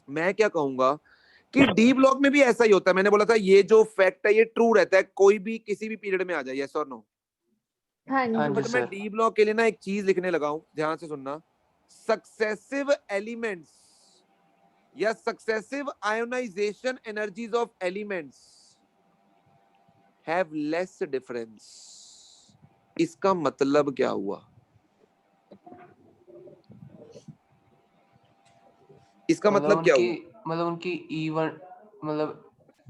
मैं क्या कहूंगा कि डी ब्लॉक में भी ऐसा ही होता है, मैंने बोला था ये जो फैक्ट है ये ट्रू रहता है, कोई भी किसी भी पीरियड में आ जाए, यस और नो? हाँ जी बट मैं डी ब्लॉक के लिए ना एक चीज लिखने लगा हूं, ध्यान से सुनना, सक्सेसिव एलिमेंट्स या successive ionization energies of elements have less difference. इसका मतलब क्या हुआ, इसका मतलब क्या हुआ? मतलब उनकी इवन मतलब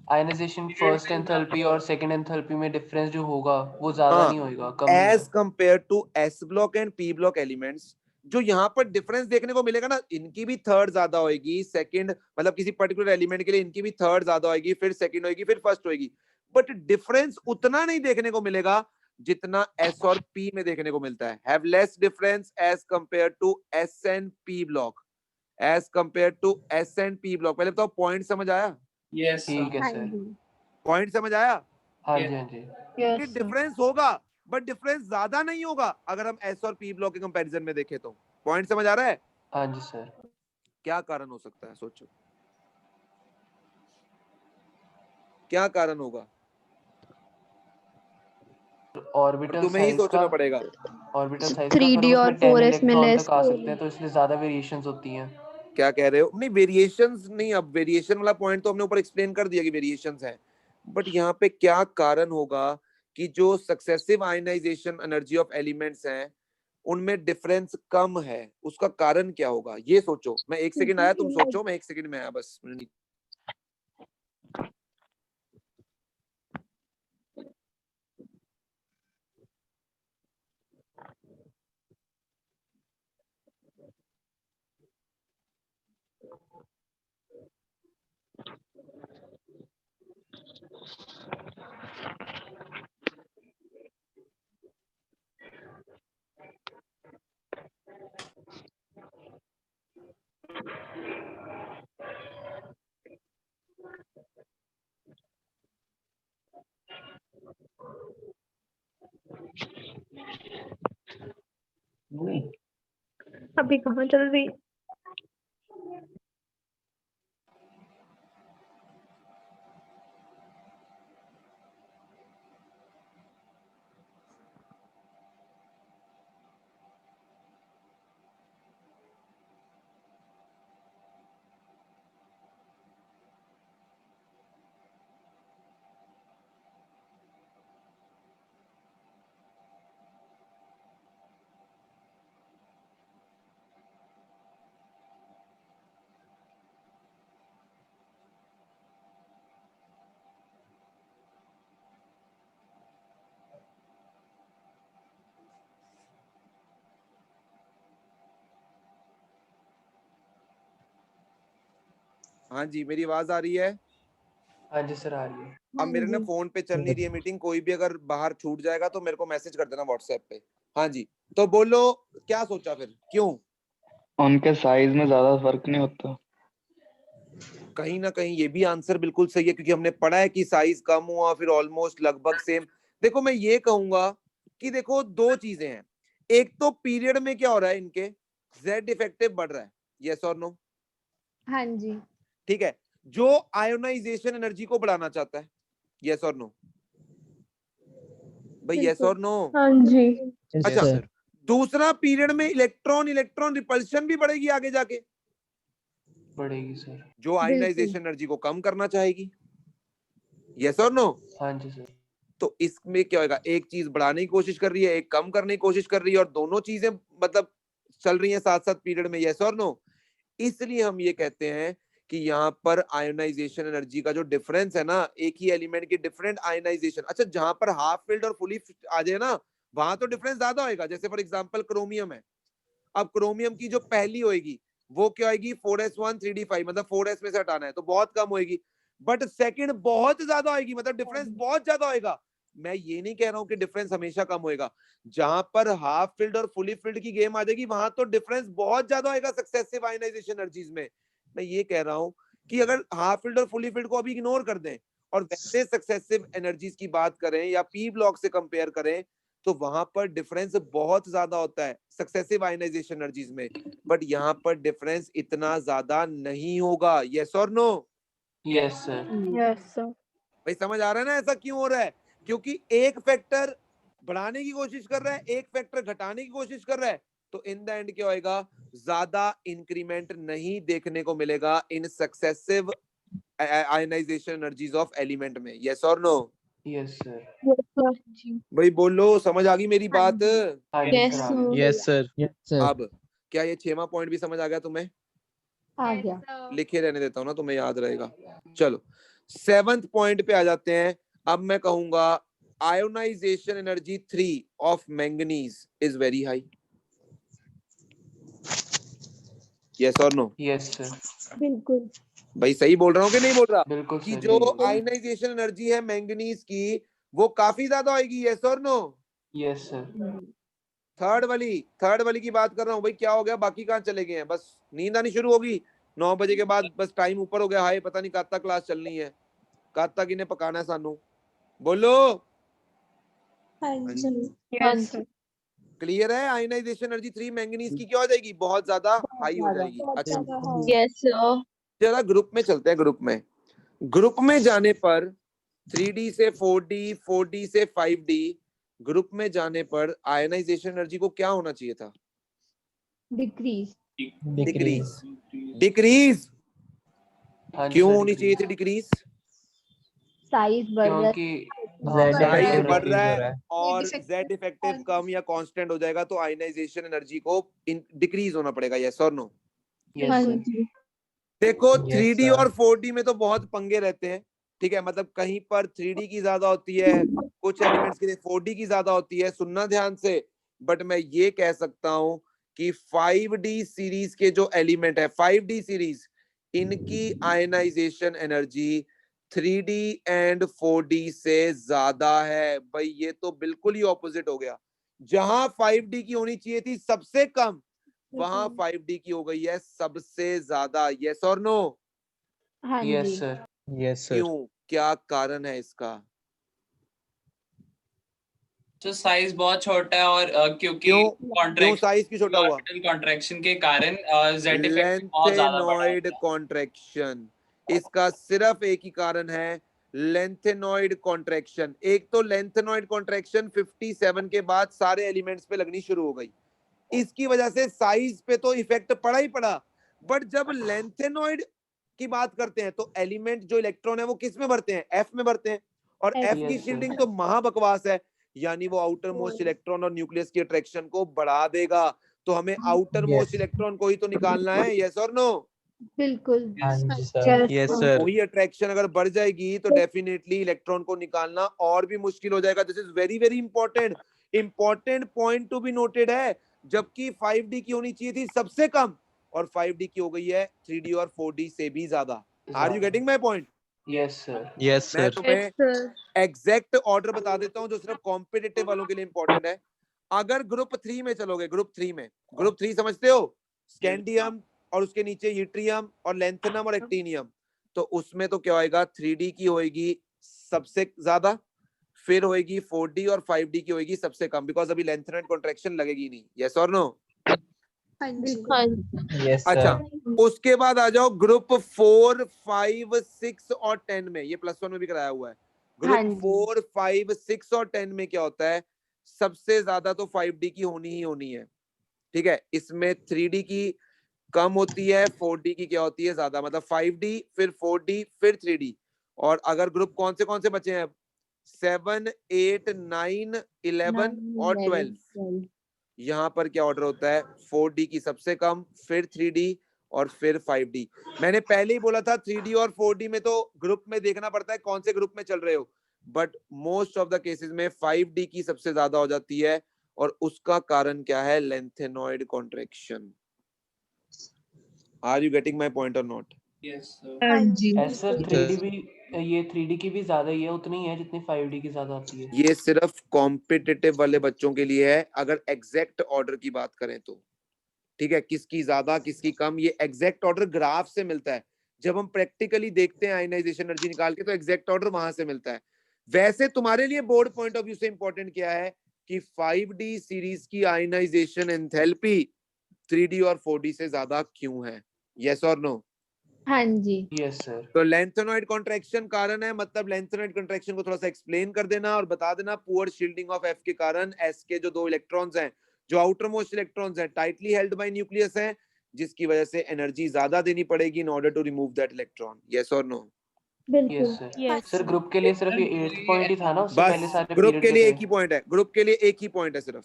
आयनाइजेशन फर्स्ट एंथैल्पी और सेकंड एंथैल्पी में डिफरेंस जो होगा वो ज्यादा नहीं होगा, कम नहीं as compare to S block and P block elements, जो यहाँ पर डिफरेंस देखने को मिलेगा ना, इनकी भी थर्ड ज्यादा होगी, सेकंड मतलब किसी पर्टिकुलर एलिमेंट के लिए इनकी भी थर्ड ज्यादा होगी, फिर सेकंड होगी, फिर फर्स्ट होगी, बट डिफरेंस उतना नहीं देखने को मिलेगा जितना एस और पी में देखने को मिलता है। Have less difference as compare to S and P block, as compare to S and P block. पहले बताओ पॉइंट समझ आया? यस ठीक है सर। पॉइंट समझ आया? हाँ जी हाँ जी। कि डिफरेंस होगा बट डिफरेंस ज्यादा नहीं होगा अगर हम एस और पी ब्लॉक के कंपैरिजन में देखें तो। पॉइंट समझ आ रहा है? हाँ जी सर। क्या कारण हो सकता है, सोचो क्या कारण होगा? ऑर्बिटल तुम्हें ही साइज सोचना का, पड़ेगा। ऑर्बिटल साइज का, 3D पर और उसमें 10 4s में इलेक्ट्रॉन लेस तक आ सकते हैं, तो इसलिए ज्यादा वेरिएशंस होती हैं। क्या कह रहे हो? नहीं वेरिएशंस नहीं, अब वेरिएशन वाला पॉइंट तो हमने ऊपर एक्सप्लेन कर दिया कि वेरिएशंस है, बट यहाँ पे क्या कारण होगा कि जो successive ionization energy of elements हैं उनमें डिफरेंस कम है, उसका कारण क्या होगा? ये सोचो। मैं 1 सेकंड आया, तुम सोचो, मैं 1 सेकंड में आया बस। अभी कहाँ चल रही? हाँ जी, मेरी आवाज आ रही है? हाँ जी सर, आ रही है। अब मेरे ना फोन पे चल नहीं रही है मीटिंग, कोई भी अगर बाहर छूट जाएगा तो मेरे को मैसेज कर देना व्हाट्सएप पे। हाँ जी, तो बोलो क्या सोचा फिर, क्यों? उनके साइज में ज्यादा फर्क नहीं होता? कहीं ना कहीं ये भी आंसर बिल्कुल सही है, क्योंकि हमने पढ़ा है कि साइज कम हुआ फिर ऑलमोस्ट लगभग सेम। देखो मैं ये कहूंगा कि देखो 2 चीजें हैं। एक तो पीरियड में क्या हो रहा है, इनके जेड इफेक्टिव बढ़ रहा है, यस और नो? हाँ जी। ठीक है, जो आयोनाइजेशन एनर्जी को बढ़ाना चाहता है, यस और नो? भाई यस और नो? हाँ जी। अच्छा, दूसरा पीरियड में इलेक्ट्रॉन रिपल्शन भी बढ़ेगी आगे जाके, बढ़ेगी सर। जो आयोनाइजेशन एनर्जी को कम करना चाहेगी, यस और नो? हाँ जी सर। तो इसमें क्या होगा, एक चीज बढ़ाने की कोशिश कर रही है, एक कम करने की कोशिश कर रही है, और दोनों चीजें मतलब चल रही हैं साथ साथ पीरियड में, यस और नो? इसलिए हम ये कहते हैं कि यहाँ पर आयोनाइजेशन एनर्जी का जो डिफरेंस है ना, एक ही एलिमेंट की डिफरेंट आयोनाइजेशन, अच्छा जहां पर हाफ फिल्ड और फुली आ जाए ना, वहां तो डिफरेंस ज्यादा होगा। जैसे फॉर एग्जांपल क्रोमियम है, अब क्रोमियम की जो पहली होगी वो क्या होगी, 4s1 3d5, मतलब 4s में से हटाना है तो बहुत कम होगी, बट सेकंड बहुत ज्यादा होगी, मतलब डिफरेंस बहुत ज्यादा होगा। मैं ये नहीं कह रहा हूं कि डिफरेंस हमेशा कम होएगा, जहां पर हाफ फिल्ड और फुली फिल्ड की गेम आ जाएगी वहां तो डिफरेंस बहुत ज्यादा होएगा सक्सेसिव आयनाइजेशन एनर्जीज में। मैं ये कह रहा हूं कि अगर हाफ फिल्ड और फुली फिल्ड को अभी इग्नोर कर दें और वैसे सक्सेसिव एनर्जीज की बात करें या पी ब्लॉक से कंपेयर करें, तो वहां पर डिफरेंस बहुत ज्यादा होता है सक्सेसिव आयनाइजेशन एनर्जीज में, बट यहाँ पर डिफरेंस इतना ज्यादा नहीं होगा, यस और no? Yes sir. Yes sir. भाई समझ आ रहा है ना ऐसा क्यों हो रहा है? क्योंकि एक फैक्टर बढ़ाने की कोशिश कर रहा है, एक फैक्टर घटाने की कोशिश कर रहा है, तो इन द एंड क्या होएगा, ज्यादा इंक्रीमेंट नहीं देखने को मिलेगा इन successive ionization energies of element में, यस और नो? Yes sir. भाई बोलो, समझ आ गई मेरी बात? Yes sir. अब क्या ये 6वां पॉइंट भी समझ आ गया तुम्हें? आ गया। लिखे रहने देता हूँ ना, तुम्हें याद रहेगा। चलो 7th पॉइंट पे आ जाते हैं। अब मैं कहूंगा ionization energy 3 of manganese is very high, yes और नो? Yes sir. बिल्कुल। भाई सही बोल रहा हूँ कि नहीं बोल रहा? बिल्कुल कि सर, जो यही। आयोनाइजेशन एनर्जी है मैंगनीज की वो काफी ज्यादा होगी, यस और नो? Yes sir. थर्ड वाली की बात कर रहा हूँ। भाई क्या हो गया, बाकी कहाँ चले गए हैं? बस नींद आनी शुरू होगी 9 बजे के बाद, बस टाइम ऊपर हो गया। हाय पता नहीं कब तक क्लास चलनी है, कब तक इन्हें पकाना है सानू, बोलो। Yes sir. क्लियर है? आयनाइजेशन एनर्जी 3 मैंगनीज की क्या हो जाएगी, बहुत ज्यादा हाई हो जाएगी। अच्छा यस सर। जरा ग्रुप में चलते हैं। ग्रुप में जाने पर 3D से 4D, 4D से 5D, ग्रुप में जाने पर आयनाइजेशन एनर्जी को क्या होना चाहिए था? डिक्रीज। डिक्रीज। हाँ जी क्यों सर, होनी चाहिए थी डिक्रीज? साइज बढ़ रहा है, क्योंकि साइज बढ़ रहा है है। और Z Z इफेक्टिव कम या कांस्टेंट हो जाएगा तो आयनाइजेशन एनर्जी को डिक्रीज होना पड़ेगा, यस और नो? हाँ जी देखो Yes, 3D sir. और 4D में तो बहुत पंगे रहते हैं, ठीक है, मतलब कहीं पर 3D की ज्यादा होती है, कुछ एलिमेंट्स के लिए 4D की ज्यादा होती है, सुनना ध्यान से। बट मैं ये कह सकता हूं कि 5D सीरीज के जो एलिमेंट है, 5D सीरीज, इनकी ionization energy 3D and 4D से ज्यादा है। भाई ये तो बिल्कुल ही ऑपोजिट हो गया, जहां 5D की होनी चाहिए थी सबसे कम, वहां 5D की हो गई है सबसे ज्यादा, यस और नो? हाँ Yes, जी sir. Yes sir. क्यों, क्या कारण है इसका? तो साइज बहुत छोटा है और क्योंकि क्यों साइज की छोटा हुआ? ऑर्बिटल कॉन्ट्रैक्शन के कारण जेड इफेक्ट बहुत ज्यादा बढ़ा है। लेंथेनॉइड कॉन्ट्रैक्शन, इसका सिर्फ एक ही कारण है, लेंथेनॉइड कॉन्ट्रैक्शन। एक तो लेंथेनॉइड कॉन्ट्रैक्शन 57 के बाद सारे एलिमेंट्स पे लगनी शुरू हो गई, इसकी वजह से साइज पे तो इफेक्ट पड़ा ही पड़ा। बट जब लेंथेनॉइड की बात करते हैं तो एलिमेंट जो इलेक्ट्रॉन है वो किस में भरते हैं? एफ में भरते हैं, और F एफ में। की शील्डिंग तो महाबकवास है, यानी वो आउटर मोस्ट इलेक्ट्रॉन और न्यूक्लियस की अट्रैक्शन को बढ़ा देगा। तो हमें आउटर मोस्ट इलेक्ट्रॉन को ही तो निकालना है, यस और नो? बिल्कुल हाँ जी तो सर. यस तो सर। वही अट्रैक्शन अगर बढ़ जाएगी तो डेफिनेटली इलेक्ट्रॉन को निकालना और भी मुश्किल हो जाएगा। This is very very important point to be noted है। जबकि 5D की होनी चाहिए थी सबसे कम, और 5D की हो गई है 3D और 4D से भी ज्यादा। Are you getting my point? Yes, sir. Yes मैं सर। तुम्हें एग्जैक्ट ऑर्डर बता देता हूं जो सिर्फ कॉम्पिटिटिव वालों के लिए इंपॉर्टेंट है। अगर ग्रुप 3 में चलोगे, ग्रुप 3 समझते हो? स्कैंडियम और उसके नीचे यूट्रियम और लेंथेनम और एक्टिनियम, तो उसमें तो क्या होएगा, 3D की होएगी सबसे ज्यादा, फिर होएगी 4D और 5D की होएगी सबसे कम, बिकॉज अभी लेंथेनॉइड कॉन्ट्रैक्शन लगेगी नहीं, यस और नो? हाँ जी। Yes, sir. अच्छा, उसके बाद आ जाओ ग्रुप 4, 5, 6 और 10 में, ये +1 में भी कराया हुआ है। हाँ ग्रुप जी 4, 5, 6 और 10 में क्या होता है, सबसे ज्यादा तो 5D की होनी ही होनी है, ठीक है। इसमें 3D की कम होती है, 4D की क्या होती है, ज्यादा, मतलब 5D फिर 4D फिर 3D। और अगर ग्रुप कौन से बचे हैं अब, 7, 8, 9, 11 और 12, यहाँ पर क्या ऑर्डर होता है, 4D की सबसे कम, फिर 3D और फिर 5D। मैंने पहले ही बोला था 3D और 4D में तो ग्रुप में देखना पड़ता है कौन से ग्रुप में चल रहे हो, but most of the cases में 5D की सबसे ज्यादा हो जाती है, और उसका कारण क्या है, lanthanoid contraction. Are you getting my point और नॉट? Yes, sir. हाँ जी। Yes, sir. 3D भी ये 3D की भी ज्यादा ही है, उतनी ही है जितनी 5D की ज्यादा आती है. ये सिर्फ कॉम्पिटिटिव वाले बच्चों के लिए है, अगर एग्जैक्ट ऑर्डर की बात करें तो, ठीक है, किसकी ज्यादा किसकी कम, ये एग्जैक्ट ऑर्डर ग्राफ से मिलता है। जब हम प्रैक्टिकली देखते हैं आयनाइजेशन एनर्जी निकाल के, तो एग्जैक्ट ऑर्डर वहां से मिलता है। वैसे तुम्हारे लिए बोर्ड पॉइंट ऑफ व्यू से इंपॉर्टेंट क्या है कि 5D सीरीज की आयनाइजेशन एंथैल्पी 3D और 4D से ज्यादा क्यों है, यस और नो? हाँ जी Yes, sir. तो लेंथेनॉइड कॉन्ट्रैक्शन कारण है, मतलब लेंथेनॉइड कॉन्ट्रैक्शन को थोड़ा सा एक्सप्लेन कर देना और बता देना, पुअर शील्डिंग ऑफ एफ के कारण एस के जो 2 इलेक्ट्रॉन्स हैं, जो आउटर मोस्ट इलेक्ट्रॉन्स हैं, टाइटली हेल्ड बाय न्यूक्लियस है, जिसकी वजह से एनर्जी ज्यादा देनी पड़ेगी in order to remove that electron, yes और no? Yes, sir. Sir, group के लिए सिर्फ ये 8th पॉइंट ही था ना, उससे पहले बस सारे ग्रुप पीरियड के के लिए थे. एक ही पॉइंट है, ग्रुप के लिए एक ही पॉइंट है सिर्फ।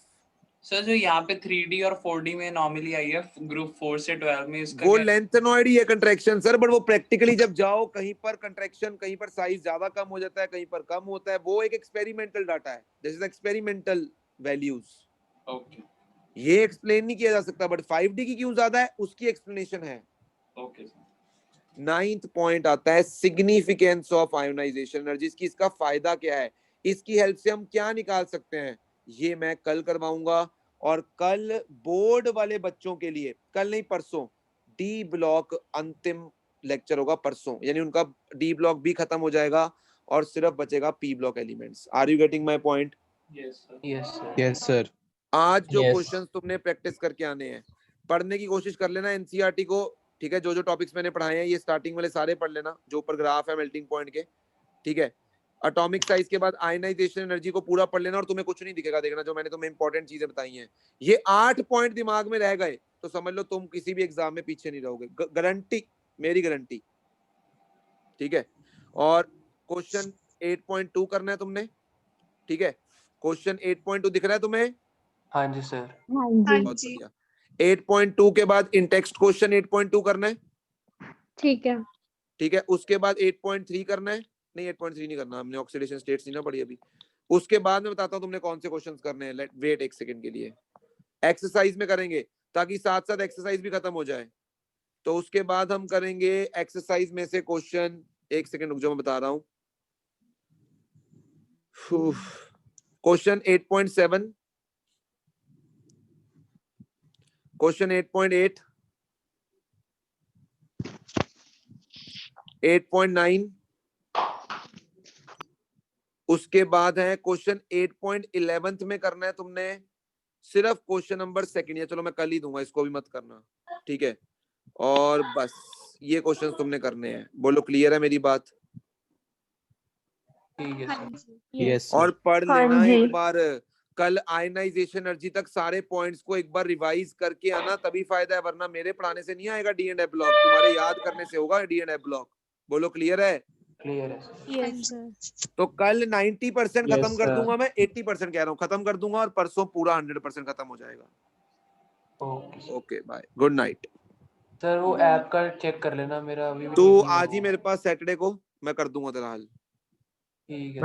सर जो यहाँ पे 3D और 4D में नॉर्मली आई है ग्रुप 4 से 12 में, इसका वो क्या? लेंथेनॉइड ही है कंट्रैक्शन सर, बट वो प्रैक्टिकली जब जाओ कहीं पर कंट्रैक्शन, कहीं पर साइज ज्यादा कम हो जाता है, कहीं पर कम होता है, वो एक एक्सपेरिमेंटल डाटा है, this is experimental values. Okay ये एक्सप्लेन नहीं किया जा सकता, बट 5D की क्यों ज्यादा है उसकी एक्सप्लेनेशन है। Okay sir. 9th पॉइंट आता है सिग्निफिकेंस ऑफ आयोनाइजेशन एनर्जी की, इसका फायदा क्या है, इसकी हेल्प से हम क्या निकाल सकते हैं, ये मैं कल करवाऊंगा। और कल बोर्ड वाले बच्चों के लिए, कल नहीं परसों, डी ब्लॉक अंतिम लेक्चर होगा परसों, यानी उनका डी ब्लॉक भी खत्म हो जाएगा और सिर्फ बचेगा P block elements. Are you getting my point? Yes sir. Yes, sir. Yes sir. आज जो Yes. क्वेश्चंस तुमने प्रैक्टिस करके आने हैं, पढ़ने की कोशिश कर लेना एनसीईआरटी को, ठीक है, जो जो टॉपिक्स मैंने पढ़ाए हैं ये स्टार्टिंग वाले सारे पढ़ लेना, जो ऊपर ग्राफ है मेल्टिंग पॉइंट के, ठीक है। एटॉमिक साइज के बाद आयनाइजेशन एनर्जी को पूरा पढ़ लेना, और तुम्हें कुछ नहीं दिखेगा, देखना जो मैंने तुम्हें इंपॉर्टेंट चीजें बताई हैं, ये 8 पॉइंट दिमाग में रह गए तो समझ लो तुम किसी भी एग्जाम में पीछे नहीं रहोगे, गारंटी, मेरी गारंटी, ठीक है। और क्वेश्चन 8.2 करना है तुमने, ठीक है, क्वेश्चन 8.2 दिख रहा है तुम्हें? हाँ जी सर। हाँ बहुत बढ़िया। 8.2 के बाद इन टेक्स्ट क्वेश्चन 8.2 करना है, ठीक है। ठीक है। उसके बाद 8.3 करना है, नहीं 8.3 नहीं करना, हमने ऑक्सीडेशन स्टेट्स नहीं ना पढ़ी अभी। उसके बाद मैं बताता हूँ तुमने कौन से क्वेश्चंस करने हैं। वेट एक सेकंड के लिए, एक्सरसाइज में करेंगे ताकि साथ साथ एक्सरसाइज भी खत्म हो जाए। तो उसके बाद हम करेंगे एक्सरसाइज में से क्वेश्चन, एक सेकंड रुक जाओ मैं बता रहा हूँ। क्वेश्चन 8.7, क्वेश्चन 8.8, 8.9, उसके बाद है क्वेश्चन 8.11 में करना है तुमने सिर्फ क्वेश्चन नंबर सेकंड, या चलो मैं कल ही दूंगा, इसको भी मत करना, ठीक है। और बस ये क्वेश्चन तुमने करने हैं। बोलो क्लियर है मेरी बात? ठीक है सर। यस और पढ़ हाँ लेना जी। एक बार, कल आयनाइजेशन एनर्जी तक सारे पॉइंट्स को एक बार रिवाइज करके आना, तभी फायदा है, वरना मेरे पढ़ाने से नहीं आएगा डी एंड एफ ब्लॉक, तुम्हारे याद करने से होगा डी एंड एफ ब्लॉक। बोलो क्लियर है? क्लियर है सर। Yes sir. तो कल 90% Yes, खत्म कर sir. दूंगा मैं, 80% कह रहा हूँ खत्म कर दूंगा, और परसों पूरा 100% खत्म हो जाएगा। Okay okay bye, good night. Sir. वो ऐप का चेक कर लेना, मेरा अभी भी तू ठीक नहीं है आज ही वो। मेरे पास सैटरडे को मैं कर दूंगा तेरा हल। ठीक है।